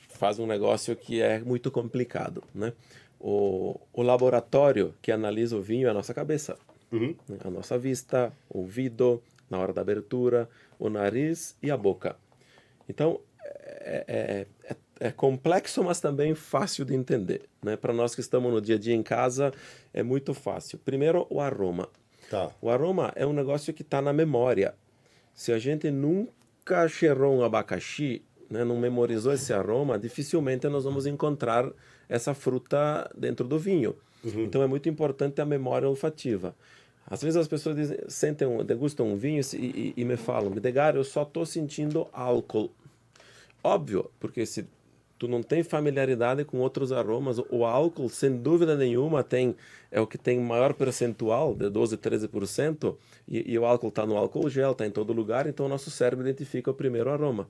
faz um negócio que é muito complicado, né? O laboratório que analisa o vinho é a nossa cabeça, né? A nossa vista, o ouvido, na hora da abertura, o nariz e a boca. Então, é complexo, mas também fácil de entender, né? Para nós que estamos no dia a dia em casa, é muito fácil. Primeiro, o aroma. Tá. O aroma é um negócio que está na memória. Se a gente nunca cheirou um abacaxi, né, não memorizou esse aroma, dificilmente nós vamos encontrar essa fruta dentro do vinho. Então é muito importante a memória olfativa. Às vezes as pessoas degustam um vinho e me falam, Edgar, eu só estou sentindo álcool. Óbvio, porque se tu não tem familiaridade com outros aromas, o álcool, sem dúvida nenhuma, é o que tem maior percentual, de 12, 13%, e o álcool está no álcool gel, está em todo lugar, então o nosso cérebro identifica o primeiro aroma.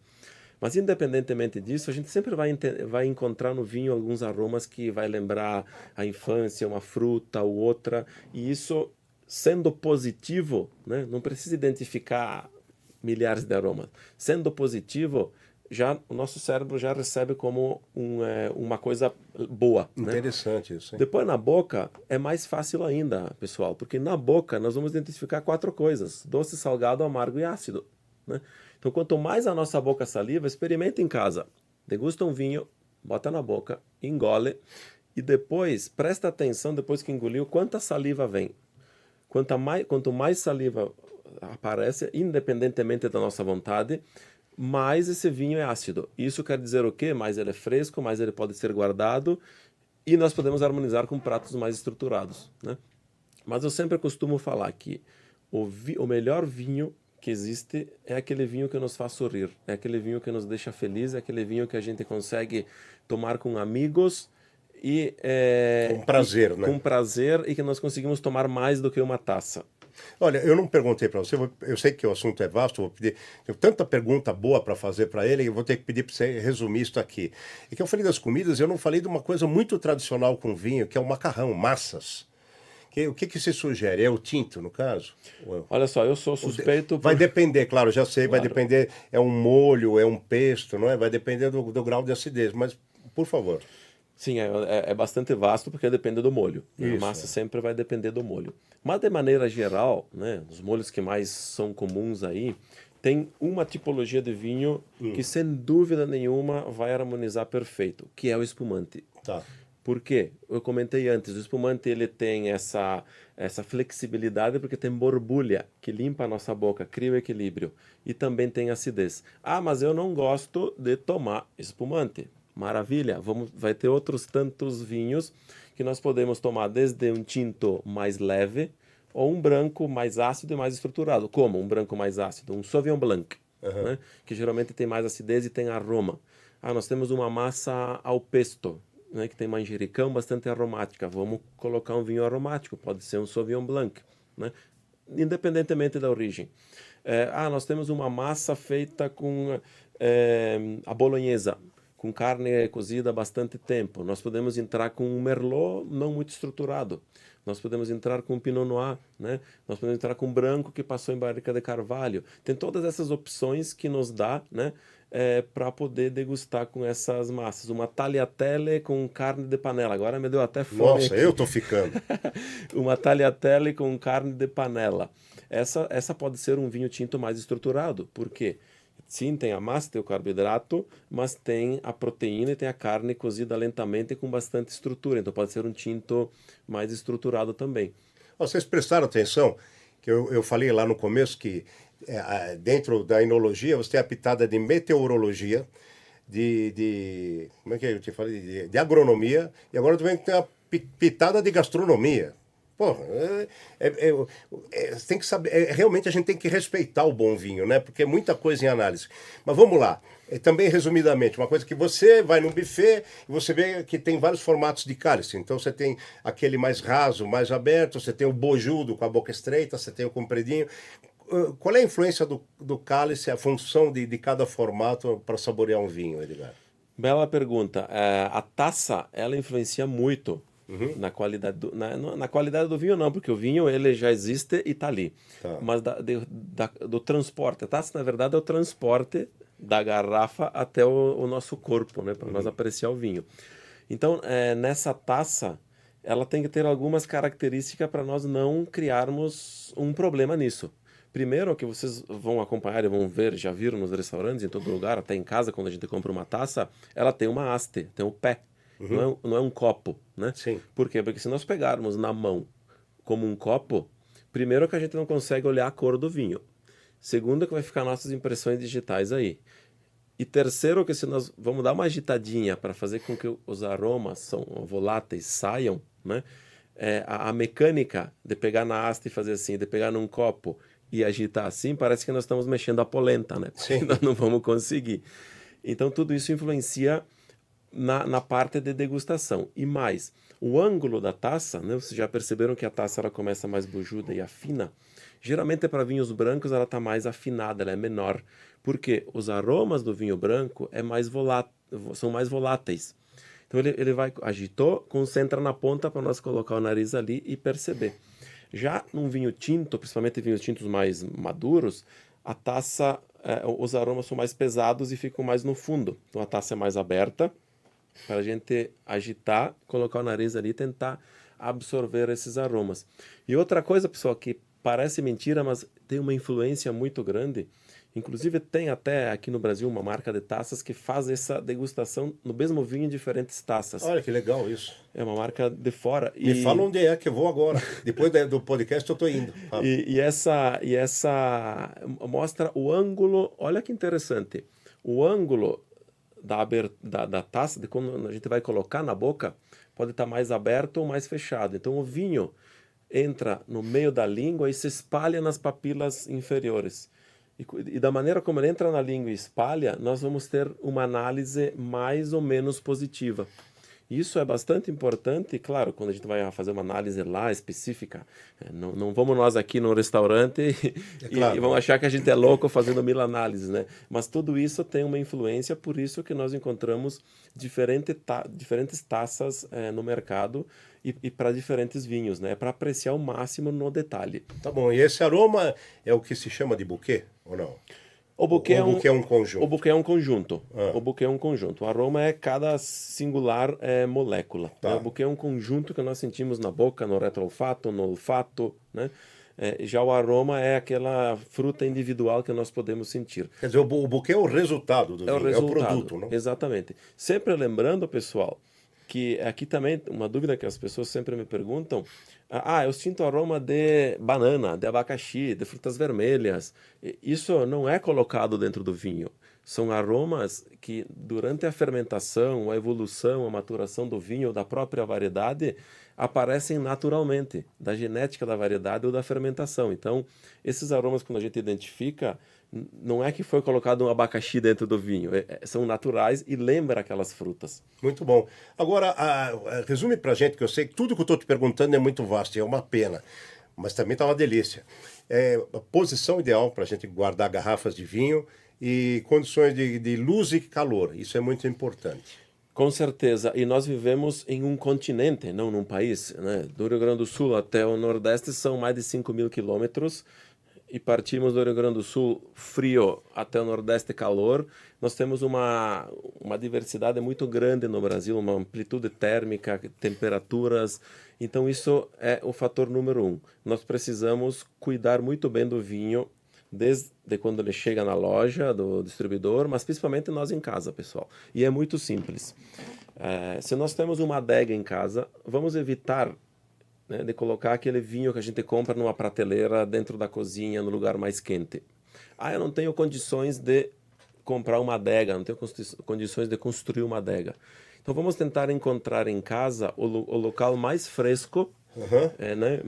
Mas independentemente disso, a gente sempre vai encontrar no vinho alguns aromas que vai lembrar a infância, uma fruta ou outra, e isso, sendo positivo, né, não precisa identificar milhares de aromas. Sendo positivo, já o nosso cérebro já recebe como uma coisa boa, né? Interessante isso, hein? Depois na boca é mais fácil ainda, pessoal, porque na boca nós vamos identificar 4 coisas: doce, salgado, amargo e ácido, né? Então quanto mais a nossa boca saliva, experimenta em casa. Degusta um vinho, bota na boca, engole e depois presta atenção, depois que engoliu, quanta saliva vem. Quanto mais saliva aparece, independentemente da nossa vontade, mais esse vinho é ácido. Isso quer dizer o quê? Mais ele é fresco, mais ele pode ser guardado e nós podemos harmonizar com pratos mais estruturados, né? Mas eu sempre costumo falar que o melhor vinho que existe é aquele vinho que nos faz sorrir, é aquele vinho que nos deixa feliz, é aquele vinho que a gente consegue tomar com amigos Com prazer, né? com prazer, e que nós conseguimos tomar mais do que uma taça. Olha, eu não perguntei para você, eu sei que o assunto é vasto, vou pedir, tenho tanta pergunta boa para fazer para ele, eu vou ter que pedir para você resumir isso aqui. É que eu falei das comidas, eu não falei de uma coisa muito tradicional com vinho, que é o macarrão, massas. O que se sugere? É o tinto, no caso? Olha só, eu sou suspeito Vai depender, claro, já sei, vai Claro. depender, é um molho, é um pesto, não é? Vai depender do grau de acidez, mas, por favor. Sim, é bastante vasto porque depende do molho, né? A Isso, massa é. sempre vai depender do molho. Mas de maneira geral, né, os molhos que mais são comuns aí, tem uma tipologia de vinho que sem dúvida nenhuma vai harmonizar perfeito, que é o espumante. Tá. Por quê? Eu comentei antes, o espumante ele tem essa flexibilidade porque tem borbulha que limpa a nossa boca, cria o equilíbrio e também tem acidez. Ah, mas eu não gosto de tomar espumante. Maravilha, vai ter outros tantos vinhos que nós podemos tomar, desde um tinto mais leve ou um branco mais ácido e mais estruturado. Como um branco mais ácido? Um Sauvignon Blanc, né? Que geralmente tem mais acidez e tem aroma. Ah, nós temos uma massa ao pesto, né, que tem manjericão, bastante aromática. Vamos colocar um vinho aromático, pode ser um Sauvignon Blanc, né? Independentemente da origem. Nós temos uma massa feita com a bolonhesa, com carne cozida há bastante tempo. Nós podemos entrar com um merlot não muito estruturado. Nós podemos entrar com um pinot noir, né? Nós podemos entrar com um branco que passou em barrica de carvalho. Tem todas essas opções que nos dá, né, para poder degustar com essas massas. Uma tagliatelle com carne de panela. Agora me deu até fome. Nossa, aqui. eu tô ficando. Uma tagliatelle com carne de panela. Essa pode ser um vinho tinto mais estruturado. Por quê? Sim, tem a massa, tem o carboidrato, mas tem a proteína e tem a carne cozida lentamente e com bastante estrutura. Então pode ser um tinto mais estruturado também. Ó, vocês prestaram atenção que eu falei lá no começo que dentro da enologia você tem a pitada de meteorologia, como é que eu te falei? De agronomia, e agora também tem a pitada de gastronomia. Pô, tem que saber, realmente a gente tem que respeitar o bom vinho, né? Porque é muita coisa em análise. Mas vamos lá. Também resumidamente, uma coisa que você vai num buffet e você vê que tem vários formatos de cálice. Então você tem aquele mais raso, mais aberto, você tem o bojudo com a boca estreita, você tem o compridinho. Qual é a influência do cálice, a função de cada formato para saborear um vinho, Edgar? Bela pergunta. A taça, ela influencia muito na qualidade na qualidade do vinho não, porque o vinho ele já existe e está ali. Tá. Mas do transporte. A taça, na verdade, é o transporte da garrafa até o nosso corpo, né, para nós apreciar o vinho. Então, nessa taça, ela tem que ter algumas características para nós não criarmos um problema nisso. Primeiro, que vocês vão acompanhar e vão ver, já viram nos restaurantes, em todo lugar, até em casa, quando a gente compra uma taça, ela tem uma haste, tem um pé. Não é um copo, né? Sim. Por quê? Porque se nós pegarmos na mão como um copo, primeiro que a gente não consegue olhar a cor do vinho. Segundo, que vai ficar nossas impressões digitais aí. E terceiro, que se nós vamos dar uma agitadinha para fazer com que os aromas são voláteis saiam, né? A mecânica de pegar na haste e fazer assim, de pegar num copo e agitar assim, parece que nós estamos mexendo a polenta, né? Sim. Nós não vamos conseguir. Então, tudo isso influencia na parte de degustação. E mais, o ângulo da taça, né? Vocês já perceberam que a taça ela começa mais bujuda e afina? Geralmente, para vinhos brancos, ela está mais afinada, ela é menor. Porque os aromas do vinho branco são mais voláteis. Então, ele vai, agitou, concentra na ponta para nós colocar o nariz ali e perceber. Já num vinho tinto, principalmente vinhos tintos mais maduros, a taça, os aromas são mais pesados e ficam mais no fundo. Então a taça é mais aberta para a gente agitar, colocar o nariz ali e tentar absorver esses aromas. E outra coisa, pessoal, que parece mentira, mas tem uma influência muito grande. Inclusive tem até aqui no Brasil uma marca de taças que faz essa degustação no mesmo vinho em diferentes taças. Olha que legal isso. É uma marca de fora. Me fala onde é que eu vou agora. Depois do podcast eu estou indo. E essa mostra o ângulo, olha que interessante, o ângulo da taça, de quando a gente vai colocar na boca, pode estar mais aberto ou mais fechado. Então o vinho entra no meio da língua e se espalha nas papilas inferiores. E da maneira como ele entra na língua e espalha, nós vamos ter uma análise mais ou menos positiva. Isso é bastante importante, claro, quando a gente vai fazer uma análise lá específica. Não vamos nós aqui no restaurante e vamos achar que a gente é louco fazendo 1000 análises, né? Mas tudo isso tem uma influência, por isso que nós encontramos diferentes taças no mercado e para diferentes vinhos, né? Para apreciar o máximo no detalhe. Tá bom, e esse aroma é o que se chama de buquê, ou não? O buquê é um conjunto. O buquê é um conjunto. O buquê é um conjunto. O aroma é cada singular molécula. Tá. Né? O buquê é um conjunto que nós sentimos na boca, no retroolfato, no olfato, né? Já o aroma é aquela fruta individual que nós podemos sentir. Quer dizer, o buquê é o resultado do vinho, é o produto, não? Exatamente. Sempre lembrando, pessoal, que aqui também, uma dúvida que as pessoas sempre me perguntam, eu sinto aroma de banana, de abacaxi, de frutas vermelhas. Isso não é colocado dentro do vinho. São aromas que, durante a fermentação, a evolução, a maturação do vinho, da própria variedade, aparecem naturalmente, da genética da variedade ou da fermentação. Então, esses aromas, quando a gente identifica, não é que foi colocado um abacaxi dentro do vinho, são naturais e lembra aquelas frutas. Muito bom. Agora, resume pra gente, que eu sei que tudo que eu estou te perguntando é muito vasto e é uma pena, mas também está uma delícia. A posição ideal para a gente guardar garrafas de vinho e condições de luz e calor, isso é muito importante. Com certeza, e nós vivemos em um continente, não num país, né? Do Rio Grande do Sul até o Nordeste são mais de 5.000 quilômetros, e partimos do Rio Grande do Sul frio até o Nordeste calor. Nós temos uma diversidade muito grande no Brasil, uma amplitude térmica, temperaturas. Então isso é o fator número 1. Nós precisamos cuidar muito bem do vinho, desde quando ele chega na loja do distribuidor, mas principalmente nós em casa, pessoal. E é muito simples. Se nós temos uma adega em casa, vamos evitar né, de colocar aquele vinho que a gente compra numa prateleira dentro da cozinha, no lugar mais quente. Ah, eu não tenho condições de comprar uma adega, não tenho condições de construir uma adega. Então vamos tentar encontrar em casa o local mais fresco, né,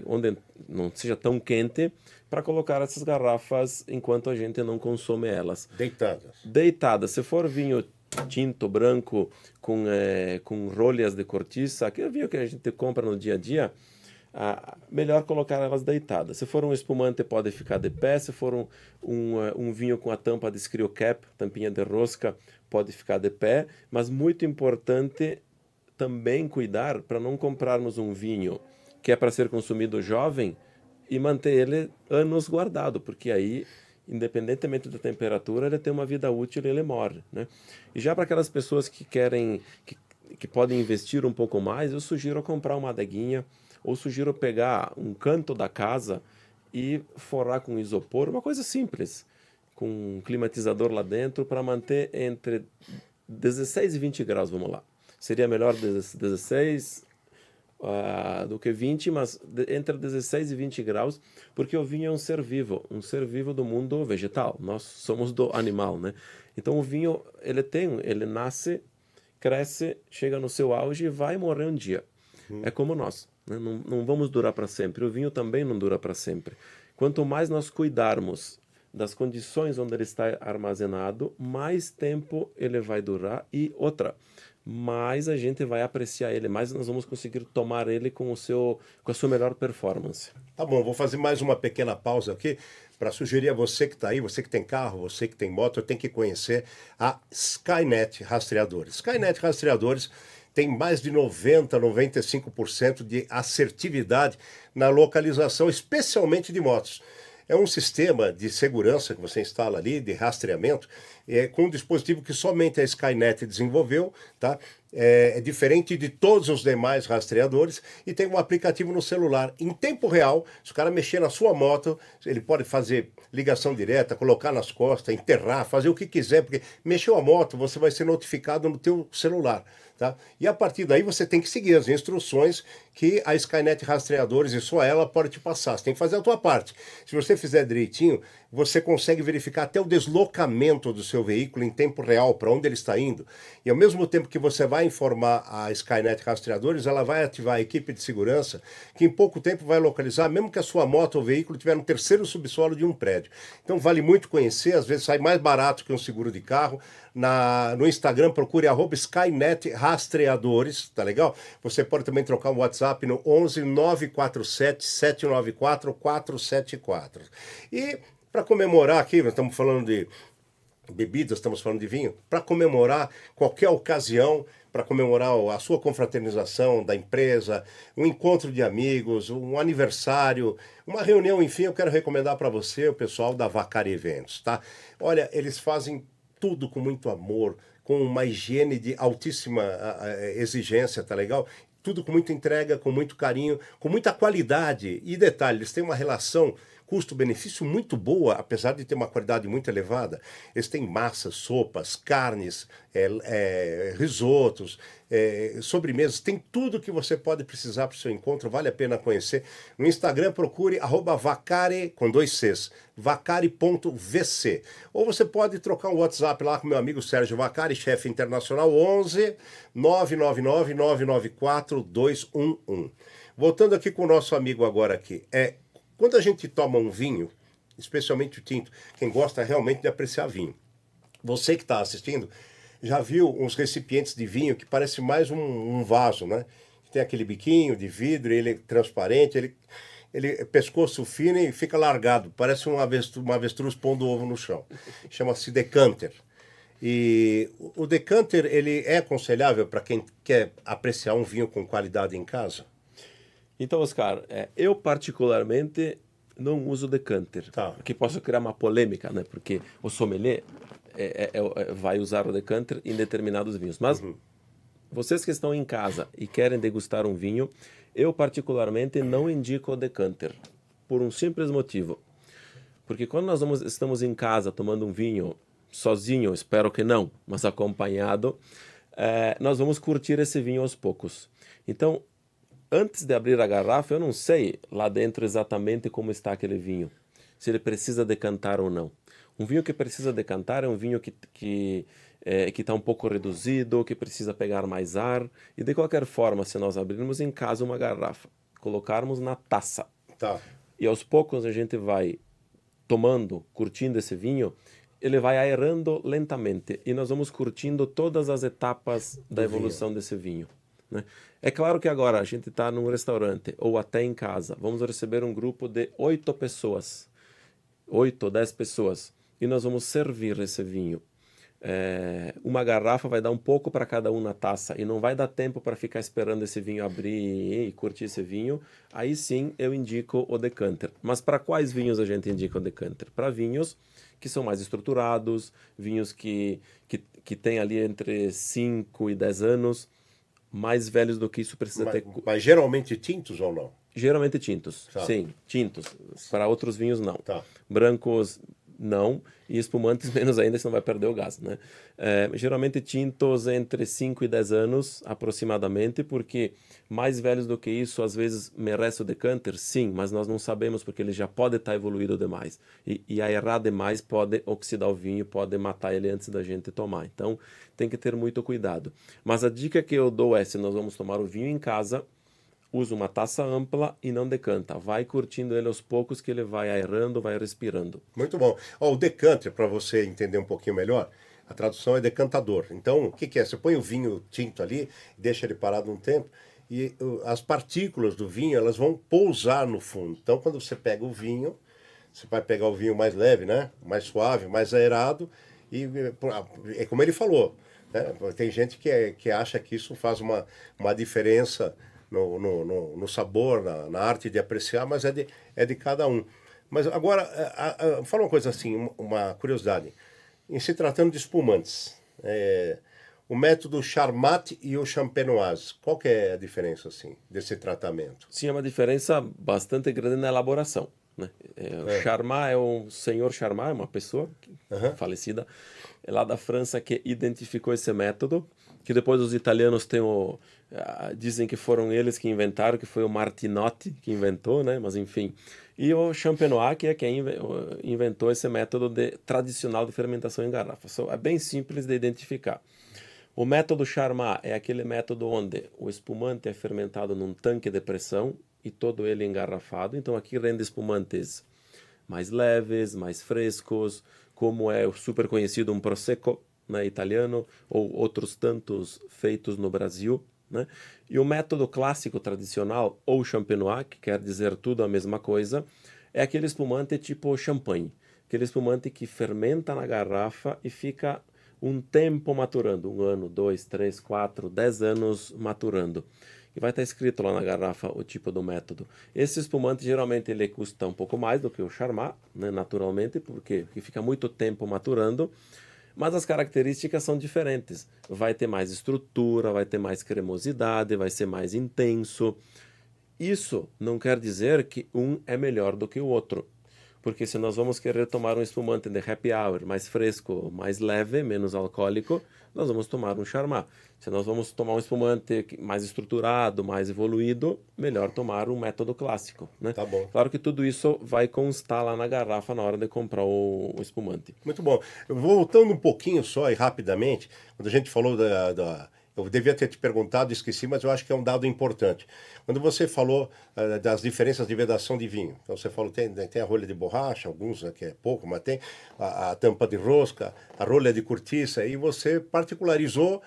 onde não seja tão quente, para colocar essas garrafas enquanto a gente não consome elas. Deitadas. Deitadas. Se for vinho tinto, branco, com rolhas de cortiça, aquele vinho que a gente compra no dia a dia, melhor colocar elas deitadas. Se for um espumante, pode ficar de pé. Se for um vinho com a tampa de screw cap, tampinha de rosca, pode ficar de pé. Mas muito importante também cuidar para não comprarmos um vinho que é para ser consumido jovem e manter ele anos guardado, porque aí, independentemente da temperatura, ele tem uma vida útil e ele morre, né? E já para aquelas pessoas que querem, que podem investir um pouco mais, eu sugiro comprar uma adeguinha, ou sugiro pegar um canto da casa e forrar com isopor, uma coisa simples, com um climatizador lá dentro para manter entre 16 e 20 graus, vamos lá. Seria melhor 16 do que 20, mas entre 16 e 20 graus, porque o vinho é um ser vivo do mundo vegetal. Nós somos do animal, né? Então o vinho, ele nasce, cresce, chega no seu auge e vai morrer um dia. É como nós, né? Não vamos durar para sempre. O vinho também não dura para sempre. Quanto mais nós cuidarmos das condições onde ele está armazenado, mais tempo ele vai durar. E outra, mais a gente vai apreciar ele, mais nós vamos conseguir tomar ele com a sua melhor performance. Tá bom, vou fazer mais uma pequena pausa aqui para sugerir a você que está aí, você que tem carro, você que tem moto, tem que conhecer a Skynet Rastreadores. Skynet Rastreadores tem mais de 95% de assertividade na localização, especialmente de motos. É um sistema de segurança que você instala ali, de rastreamento, com um dispositivo que somente a Skynet desenvolveu, tá? É diferente de todos os demais rastreadores e tem um aplicativo no celular. Em tempo real, se o cara mexer na sua moto, ele pode fazer ligação direta, colocar nas costas, enterrar, fazer o que quiser, porque mexeu a moto, você vai ser notificado no teu celular. Tá? E a partir daí você tem que seguir as instruções que a Skynet Rastreadores e só ela pode te passar. Você tem que fazer a tua parte. Se você fizer direitinho, você consegue verificar até o deslocamento do seu veículo em tempo real, para onde ele está indo. E ao mesmo tempo que você vai informar a Skynet Rastreadores, ela vai ativar a equipe de segurança, que em pouco tempo vai localizar, mesmo que a sua moto ou veículo estiver no terceiro subsolo de um prédio. Então vale muito conhecer, às vezes sai mais barato que um seguro de carro. No Instagram, procure @Skynet Rastreadores, tá legal? Você pode também trocar um WhatsApp no 11 947 794 474. E para comemorar aqui, nós estamos falando de bebidas, estamos falando de vinho, para comemorar qualquer ocasião, para comemorar a sua confraternização da empresa, um encontro de amigos, um aniversário, uma reunião, enfim, eu quero recomendar para você o pessoal da Vacari Eventos, tá? Olha, eles fazem tudo com muito amor, com uma higiene de altíssima exigência, tá legal? Tudo com muita entrega, com muito carinho, com muita qualidade. E detalhe, eles têm uma relação custo-benefício muito boa, apesar de ter uma qualidade muito elevada. Eles têm massas, sopas, carnes, risotos, sobremesas, tem tudo que você pode precisar para o seu encontro, vale a pena conhecer. No Instagram procure @Vacari, com 2 Cs, vacari.vc. Ou você pode trocar um WhatsApp lá com meu amigo Sérgio Vacari, chefe internacional, 11 999 994 211. Voltando aqui com o nosso amigo agora aqui, quando a gente toma um vinho, especialmente o tinto, quem gosta realmente de apreciar vinho, você que está assistindo, já viu uns recipientes de vinho que parece mais um vaso, né? Tem aquele biquinho de vidro, ele é transparente, ele é pescoço fino e fica largado, parece uma avestruz pondo ovo no chão. Chama-se decanter. E o decanter, ele é aconselhável para quem quer apreciar um vinho com qualidade em casa? Então, Oscar, eu particularmente não uso decanter, Tá. porque posso criar uma polêmica, né? Porque o sommelier vai usar o decanter em determinados vinhos. Mas vocês que estão em casa e querem degustar um vinho, eu particularmente não indico o decanter, por um simples motivo. Porque quando nós estamos em casa tomando um vinho sozinho, espero que não, mas acompanhado, nós vamos curtir esse vinho aos poucos. Então, antes de abrir a garrafa, eu não sei lá dentro exatamente como está aquele vinho, se ele precisa decantar ou não. Um vinho que precisa decantar é um vinho que está um pouco reduzido, que precisa pegar mais ar. E de qualquer forma, se nós abrirmos em casa uma garrafa, colocarmos na taça, Tá. e aos poucos a gente vai tomando, curtindo esse vinho, ele vai aerando lentamente e nós vamos curtindo todas as etapas da evolução desse vinho, né? É claro que agora a gente está num restaurante ou até em casa, vamos receber um grupo de 8 pessoas, 8 ou 10 pessoas, e nós vamos servir esse vinho. Uma garrafa vai dar um pouco para cada um na taça e não vai dar tempo para ficar esperando esse vinho abrir e curtir esse vinho. Aí sim eu indico o decanter. Mas para quais vinhos a gente indica o decanter? Para vinhos que são mais estruturados, vinhos que têm ali entre 5 e 10 anos, mais velhos do que isso precisa ter. Mas geralmente tintos ou não? Geralmente tintos, Tá. sim, tintos. Para outros vinhos, não. Tá. Brancos, não. E espumantes, menos ainda, senão vai perder o gás, né? Geralmente tintos entre 5 e 10 anos, aproximadamente, porque mais velhos do que isso, às vezes, merece o decanter, sim, mas nós não sabemos, porque ele já pode estar evoluído demais. E aerar demais pode oxidar o vinho, pode matar ele antes da gente tomar. Então, tem que ter muito cuidado. Mas a dica que eu dou é, se nós vamos tomar o vinho em casa, usa uma taça ampla e não decanta. Vai curtindo ele aos poucos que ele vai aerando, vai respirando. Muito bom. Ó, o decanter, para você entender um pouquinho melhor, a tradução é decantador. Então, o que é? Você põe o vinho tinto ali, deixa ele parado um tempo, e as partículas do vinho, elas vão pousar no fundo. Então, quando você pega o vinho, você vai pegar o vinho mais leve, né? Mais suave, mais aerado, e é como ele falou, né? Tem gente que acha que isso faz uma diferença no sabor, na arte de apreciar, mas é de cada um. Mas agora, fala uma coisa assim, uma curiosidade. Em se tratando de espumantes, o método Charmat e o Champenoise, qual que é a diferença assim, desse tratamento? Sim, é uma diferença bastante grande na elaboração, né? O Charmat é o senhor Charmat, é uma pessoa falecida, é lá da França, que identificou esse método, que depois os italianos dizem que foram eles que inventaram, que foi o Martinotti que inventou, né? Mas enfim. E o Champenois, que é quem inventou esse método tradicional de fermentação em garrafa. É bem simples de identificar. O método Charmat é aquele método onde o espumante é fermentado num tanque de pressão e todo ele engarrafado. Então aqui rende espumantes mais leves, mais frescos, como é o super conhecido um Prosecco, né, italiano, ou outros tantos feitos no Brasil, né? E o método clássico tradicional, ou champenois, que quer dizer tudo a mesma coisa, é aquele espumante tipo champanhe, aquele espumante que fermenta na garrafa e fica um tempo maturando, 1 ano, 2, 3, 4, 10 anos maturando. E vai estar escrito lá na garrafa o tipo do método. Esse espumante, geralmente, ele custa um pouco mais do que o Charmat, né, naturalmente, porque fica muito tempo maturando, mas as características são diferentes. Vai ter mais estrutura, vai ter mais cremosidade, vai ser mais intenso. Isso não quer dizer que um é melhor do que o outro. Porque se nós vamos querer tomar um espumante de happy hour mais fresco, mais leve, menos alcoólico, nós vamos tomar um Charmat. Se nós vamos tomar um espumante mais estruturado, mais evoluído, melhor tomar um método clássico, né? Tá bom. Claro que tudo isso vai constar lá na garrafa na hora de comprar o espumante. Muito bom. Voltando um pouquinho só e rapidamente, quando a gente falou eu devia ter te perguntado, esqueci, mas eu acho que é um dado importante. Quando você falou das diferenças de vedação de vinho, então você falou tem a rolha de borracha, alguns que é pouco, mas tem a tampa de rosca, a rolha de cortiça, e você particularizou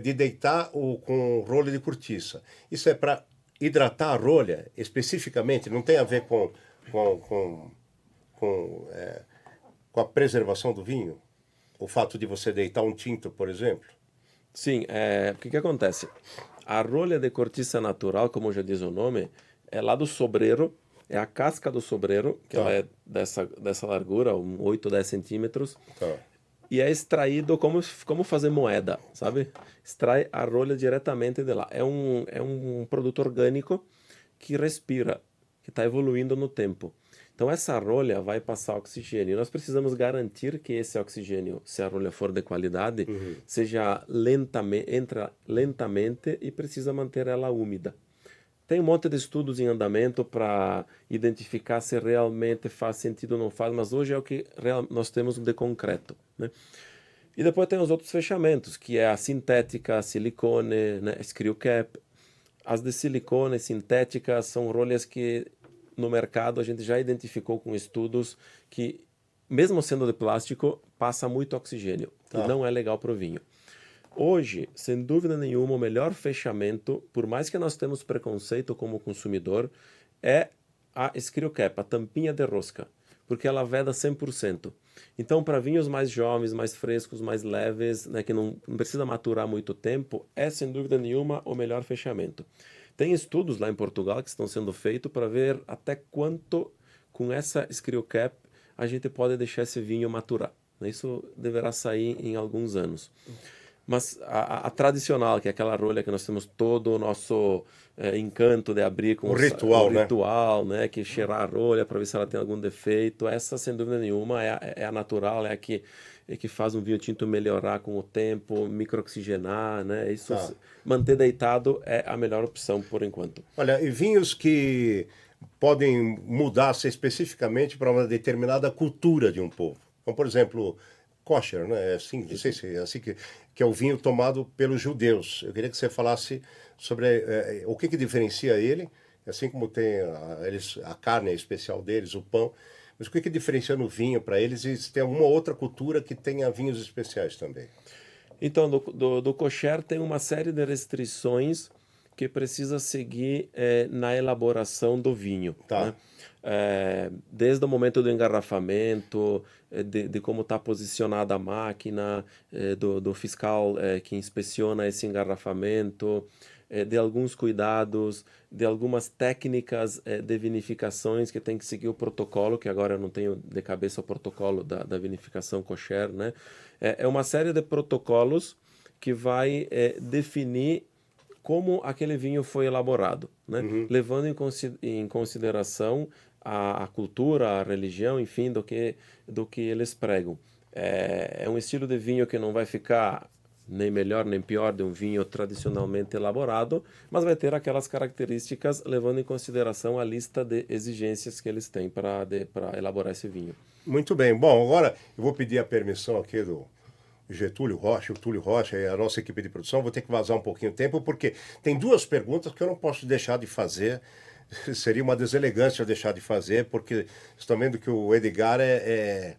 de deitar com rolha de cortiça. Isso é para hidratar a rolha especificamente, não tem a ver com a preservação do vinho? O fato de você deitar um tinto, por exemplo? Sim, o que acontece? A rolha de cortiça natural, como já diz o nome, é lá do sobreiro, é a casca do sobreiro, que ela é dessa largura, 8, 10 centímetros, e é extraído como fazer moeda, sabe? Extrai a rolha diretamente de lá. É um produto orgânico que respira, que está evoluindo no tempo. Então essa rolha vai passar oxigênio. Nós precisamos garantir que esse oxigênio, se a rolha for de qualidade, entra lentamente e precisa manter ela úmida. tem um monte de estudos em andamento para identificar se realmente faz sentido ou não faz, mas hoje é o que nós temos de concreto, né? E depois tem os outros fechamentos, que é a sintética, a silicone, né, screw cap. As de silicone sintéticas são rolhas que no mercado a gente já identificou com estudos que, mesmo sendo de plástico, passa muito oxigênio e não é legal para o vinho. Hoje, sem dúvida nenhuma, o melhor fechamento, por mais que nós temos preconceito como consumidor, é a screw cap, a tampinha de rosca, porque ela veda 100%. Então, para vinhos mais jovens, mais frescos, mais leves, né, que não precisa maturar muito tempo, é sem dúvida nenhuma o melhor fechamento. Tem estudos lá em Portugal que estão sendo feitos para ver até quanto com essa screw cap a gente pode deixar esse vinho maturar. Isso deverá sair em alguns anos. Mas a tradicional, que é aquela rolha que nós temos todo o nosso encanto de abrir com o ritual, né? Que cheirar a rolha para ver se ela tem algum defeito, essa sem dúvida nenhuma é a natural, é que faz um vinho tinto melhorar com o tempo, microoxigenar, né? Isso, manter deitado é a melhor opção por enquanto. Olha, e vinhos que podem mudar-se especificamente para uma determinada cultura de um povo. Como, por exemplo, kosher, né? Assim, não sei se é assim que é o vinho tomado pelos judeus. Eu queria que você falasse sobre o que diferencia ele, assim como tem a carne especial deles, o pão, mas o que diferencia no vinho para eles e se tem alguma outra cultura que tenha vinhos especiais também. Então, do kosher tem uma série de restrições que precisa seguir na elaboração do vinho. Né? Desde o momento do engarrafamento, de como está posicionada a máquina, do fiscal que inspeciona esse engarrafamento, de alguns cuidados, de algumas técnicas de vinificações que tem que seguir o protocolo, que agora eu não tenho de cabeça o protocolo da vinificação kosher, né? É uma série de protocolos que vai definir como aquele vinho foi elaborado, né? Levando em consideração a cultura, a religião, enfim, do que eles pregam. É um estilo de vinho que não vai ficar nem melhor nem pior de um vinho tradicionalmente elaborado, mas vai ter aquelas características levando em consideração a lista de exigências que eles têm para elaborar esse vinho. Muito bem. Bom, agora eu vou pedir a permissão aqui do Getúlio Rocha, o Túlio Rocha e a nossa equipe de produção. Vou ter que vazar um pouquinho de tempo, porque tem duas perguntas que eu não posso deixar de fazer. Seria uma deselegância eu deixar de fazer, porque vocês estão vendo que o Edgar é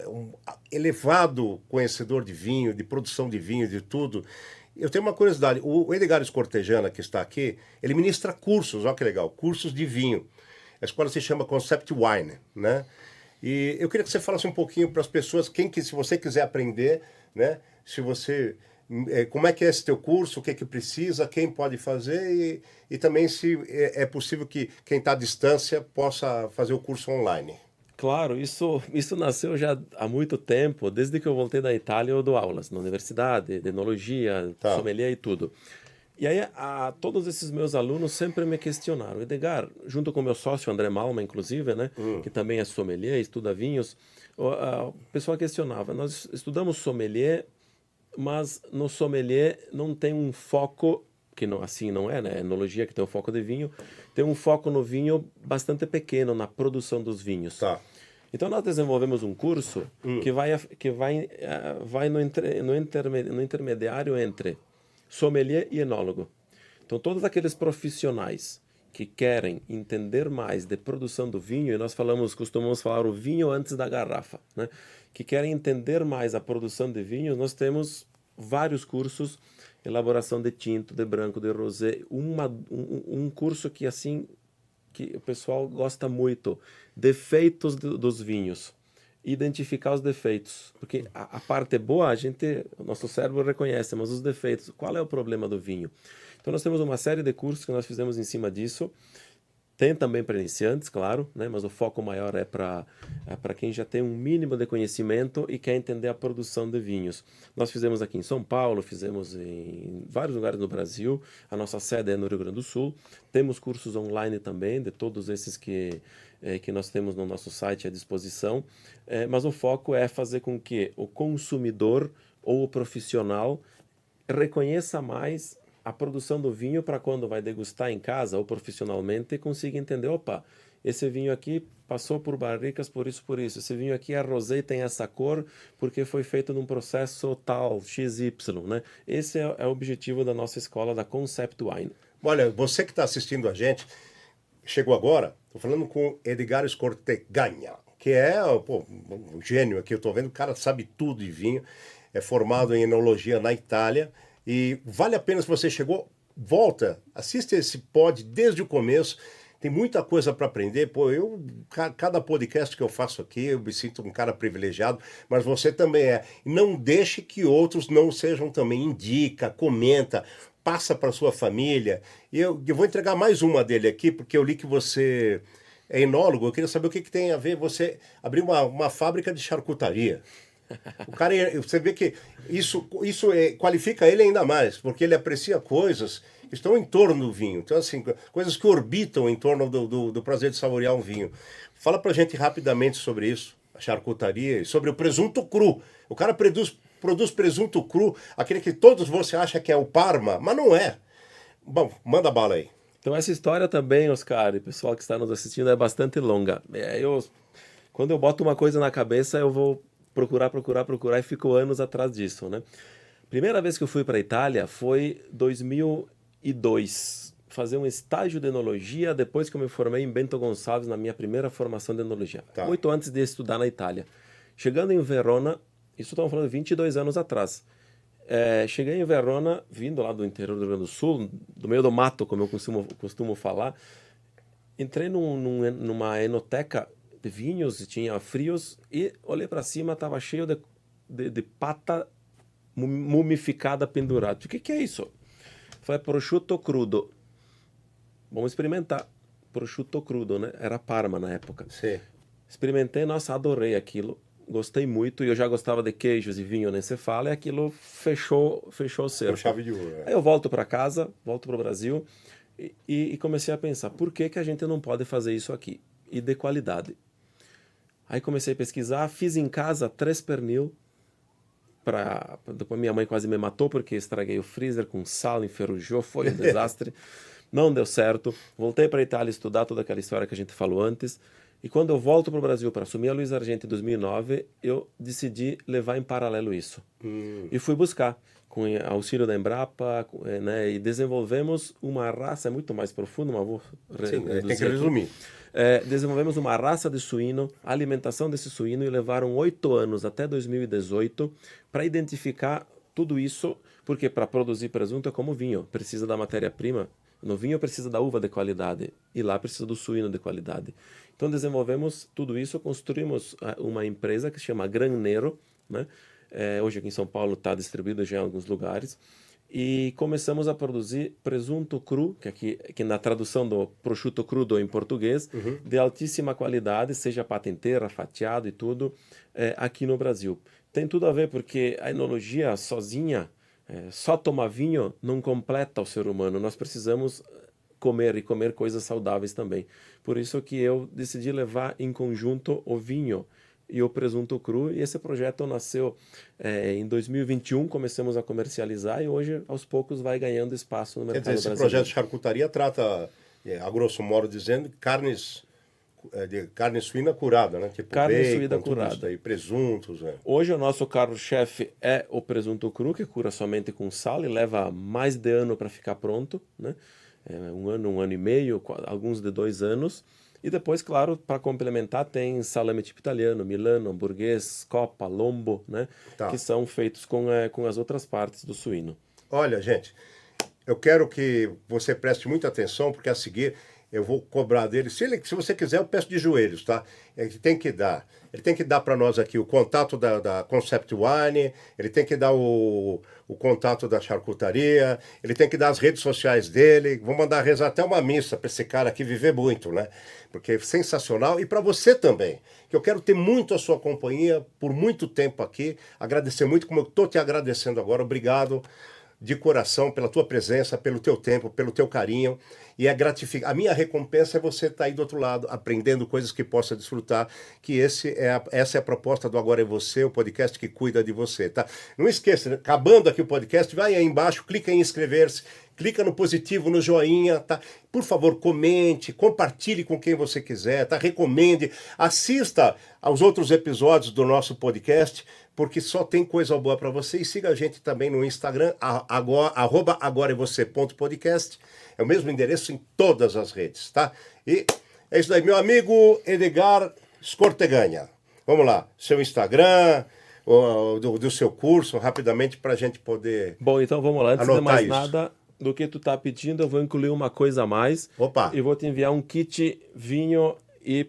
um elevado conhecedor de vinho, de produção de vinho, de tudo. Eu tenho uma curiosidade. O Edgar Escortejana, que está aqui, ele ministra cursos, olha que legal, cursos de vinho. A escola se chama Concept Wine, né? E eu queria que você falasse um pouquinho para as pessoas, se você quiser aprender, né? Se você, como é que é esse teu curso, o que é que precisa, quem pode fazer e também se é possível que quem está à distância possa fazer o curso online. Claro, isso nasceu já há muito tempo. Desde que eu voltei da Itália, eu dou aulas na universidade, de enologia, sommelier e tudo. E aí, todos esses meus alunos sempre me questionaram. Edgar, junto com meu sócio André Malma, inclusive, né, que também é sommelier, estuda vinhos, o pessoal questionava. Nós estudamos sommelier, mas no sommelier não tem um foco, que não, assim não é, né? Enologia que tem um foco de vinho, tem um foco no vinho bastante pequeno, na produção dos vinhos. Então nós desenvolvemos um curso que vai no intermediário entre sommelier e enólogo. Então todos aqueles profissionais que querem entender mais de produção do vinho, e nós costumamos falar o vinho antes da garrafa, né? Que querem entender mais a produção de vinho, nós temos vários cursos, elaboração de tinto, de branco, de rosé, um curso que assim que o pessoal gosta muito, defeitos dos vinhos, identificar os defeitos, porque a parte boa o nosso cérebro reconhece, mas os defeitos, qual é o problema do vinho? Então nós temos uma série de cursos que nós fizemos em cima disso. Tem também para iniciantes, claro, né? Mas o foco maior é para quem já tem um mínimo de conhecimento e quer entender a produção de vinhos. Nós fizemos aqui em São Paulo, fizemos em vários lugares no Brasil, a nossa sede é no Rio Grande do Sul. Temos cursos online também, de todos esses que nós temos no nosso site à disposição, mas o foco é fazer com que o consumidor ou o profissional reconheça mais a produção do vinho para quando vai degustar em casa ou profissionalmente, consiga entender, opa, esse vinho aqui passou por barricas por isso, por isso. Esse vinho aqui é rosé e tem essa cor porque foi feito num processo tal, XY, né? Esse é o objetivo da nossa escola, da Concept Wine. Olha, você que está assistindo a gente, chegou agora, estou falando com Edgar Scortegagna, que é um gênio aqui, eu estou vendo, o cara sabe tudo de vinho, é formado em enologia na Itália, e vale a pena, se você chegou, volta, assiste esse pod desde o começo, tem muita coisa para aprender. Cada podcast que eu faço aqui, eu me sinto um cara privilegiado, mas você também é. Não deixe que outros não sejam também. Indica, comenta, passa para sua família. E eu vou entregar mais uma dele aqui, porque eu li que você é enólogo. Eu queria saber o que tem a ver você abrir uma fábrica de charcutaria. O cara, você vê que isso qualifica ele ainda mais, porque ele aprecia coisas que estão em torno do vinho. Então, assim, coisas que orbitam em torno do prazer de saborear um vinho. Fala pra gente rapidamente sobre isso, a charcutaria, e sobre o presunto cru. O cara produz presunto cru, aquele que todos você acha que é o Parma, mas não é. Bom, manda bala aí. Então, essa história também, Oscar, e pessoal que está nos assistindo, é bastante longa. Quando eu boto uma coisa na cabeça, eu vou procurar e fico anos atrás disso, né? Primeira vez que eu fui para a Itália foi 2002, fazer um estágio de enologia depois que eu me formei em Bento Gonçalves na minha primeira formação de enologia, muito antes de estudar na Itália. Chegando em Verona, isso estamos falando de 22 anos atrás, cheguei em Verona, vindo lá do interior do Rio Grande do Sul, do meio do mato, como eu costumo falar, entrei numa enoteca de vinhos, tinha frios, e olhei para cima, estava cheio de pata mumificada pendurada. O que é isso? Foi prosciutto crudo. Vamos experimentar. Prosciutto crudo, né? Era Parma na época. Sim. Experimentei, nossa, adorei aquilo. Gostei muito, e eu já gostava de queijos e vinho, nem se fala, e aquilo fechou o cerco. Com chave de ouro. Aí eu volto para casa, volto para o Brasil, e comecei a pensar, por que a gente não pode fazer isso aqui? E de qualidade. Aí comecei a pesquisar, fiz em casa 3 pernil. Depois minha mãe quase me matou porque estraguei o freezer com sal, enferrujou, foi um desastre. Não deu certo. Voltei para a Itália estudar toda aquela história que a gente falou antes. E quando eu volto para o Brasil para assumir a Luiz Argenti em 2009, eu decidi levar em paralelo isso. E fui buscar, com auxílio da Embrapa, né, e desenvolvemos uma raça, é muito mais profunda, mas vou tem que resumir. Desenvolvemos uma raça de suíno, a alimentação desse suíno, e levaram 8 anos, até 2018, para identificar tudo isso, porque para produzir presunto é como vinho, precisa da matéria-prima. No vinho precisa da uva de qualidade, e lá precisa do suíno de qualidade. Então desenvolvemos tudo isso, construímos uma empresa que se chama Gran Nero, né? Hoje aqui em São Paulo está distribuído já em alguns lugares, e começamos a produzir presunto cru, que na tradução do prosciutto crudo em português, de altíssima qualidade, seja pata inteira, fatiado e tudo, aqui no Brasil. Tem tudo a ver porque a enologia sozinha, só tomar vinho não completa o ser humano. Nós precisamos comer coisas saudáveis também. Por isso que eu decidi levar em conjunto o vinho e o presunto cru, e esse projeto nasceu em 2021, começamos a comercializar, e hoje, aos poucos, vai ganhando espaço no mercado brasileiro. Esse projeto de charcutaria trata, a grosso modo dizendo, de carne suína curada, né? Tipo carne bacon, suína curada. Aí, presuntos. Hoje o nosso carro-chefe é o presunto cru, que cura somente com sal, e leva mais de ano para ficar pronto, né? Um ano e meio, alguns de 2 anos. E depois, claro, para complementar, tem salame tipo italiano, milano, hamburguês, copa, lombo, né? Que são feitos com as outras partes do suíno. Olha, gente, eu quero que você preste muita atenção, porque a seguir eu vou cobrar dele. Se você quiser, eu peço de joelhos, tá? Ele tem que dar para nós aqui o contato da Concept Wine, ele tem que dar o contato da charcutaria, ele tem que dar as redes sociais dele. Vou mandar rezar até uma missa para esse cara aqui viver muito, né? Porque é sensacional. E para você também, que eu quero ter muito a sua companhia por muito tempo aqui. Agradecer muito, como eu estou te agradecendo agora. Obrigado de coração pela tua presença, pelo teu tempo, pelo teu carinho. E a minha recompensa é você estar aí do outro lado, aprendendo coisas que possa desfrutar, que essa é a proposta do Agora é Você, o podcast que cuida de você, tá? Não esqueça, acabando aqui o podcast, vai aí embaixo, clica em inscrever-se, clica no positivo, no joinha, tá? Por favor, comente, compartilhe com quem você quiser, tá? Recomende, assista aos outros episódios do nosso podcast, porque só tem coisa boa para você. E siga a gente também no Instagram, @agoravocê.podcast. É o mesmo endereço em todas as redes, tá? E é isso daí, meu amigo Edgar Scorteganha. Vamos lá, seu Instagram, do seu curso, rapidamente, para a gente poder. Bom, então vamos lá. Antes de mais isso. nada do que tu tá pedindo, eu vou incluir uma coisa a mais. Opa! E vou te enviar um kit vinho e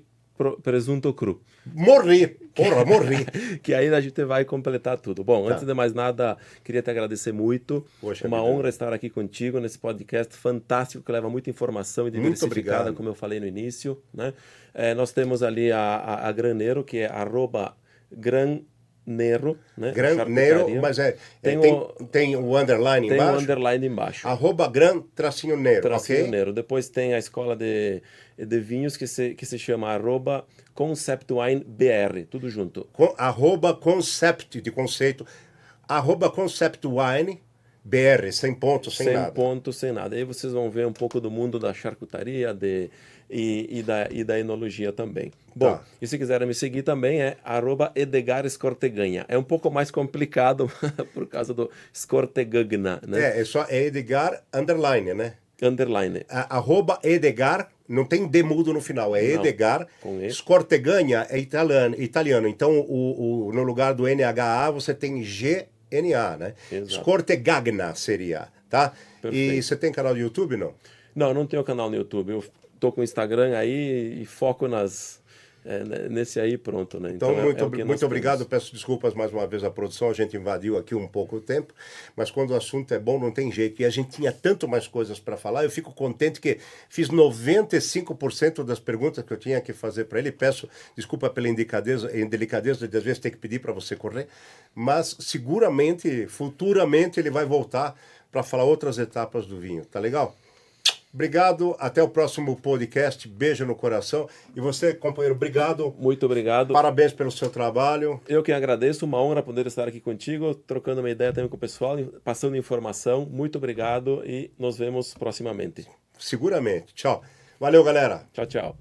presunto cru. Morri! Porra, morri! Que aí a gente vai completar tudo. Bom, antes de mais nada, queria te agradecer muito. Poxa uma vida. honra estar aqui contigo nesse podcast fantástico que leva muita informação e diversificada, como eu falei no início, né? Nós temos ali a Granero, que é @Granero, né? Granero, mas tem o underline tem embaixo? Tem o underline embaixo. @Gran_Nero, ok? Nero. Depois tem a escola de vinhos que se chama @ConceptWineBR, tudo junto. @concept, de conceito, @ConceptWineBR, sem ponto, sem nada. Sem ponto, sem nada. Aí vocês vão ver um pouco do mundo da charcutaria e da enologia também. Bom, e se quiserem me seguir também é @EdgarScorteganha. É um pouco mais complicado por causa do Scortegagna, né? É Edgar underline, né? Underline. @Edgar, não tem D mudo no final, é Edgar. Scorteganha é italiano. Então, no lugar do NHA, você tem GNA, né? Exato. Scortegagna seria, tá? Perfeito. E você tem canal de YouTube, não? Não tenho canal no YouTube. Eu tô com o Instagram aí e foco nesse aí, pronto, né? Então, muito obrigado. Temos. Peço desculpas mais uma vez à produção, a gente invadiu aqui um pouco o tempo, mas quando o assunto é bom, não tem jeito. E a gente tinha tanto mais coisas para falar, eu fico contente que fiz 95% das perguntas que eu tinha que fazer para ele. Peço desculpa pela indelicadeza de às vezes ter que pedir para você correr, mas seguramente, futuramente, ele vai voltar para falar outras etapas do vinho. Tá legal? Obrigado, até o próximo podcast, beijo no coração. E você, companheiro, obrigado. Muito obrigado. Parabéns pelo seu trabalho. Eu que agradeço, uma honra poder estar aqui contigo, trocando uma ideia também com o pessoal, passando informação. Muito obrigado e nos vemos proximamente. Seguramente. Tchau. Valeu, galera. Tchau, tchau.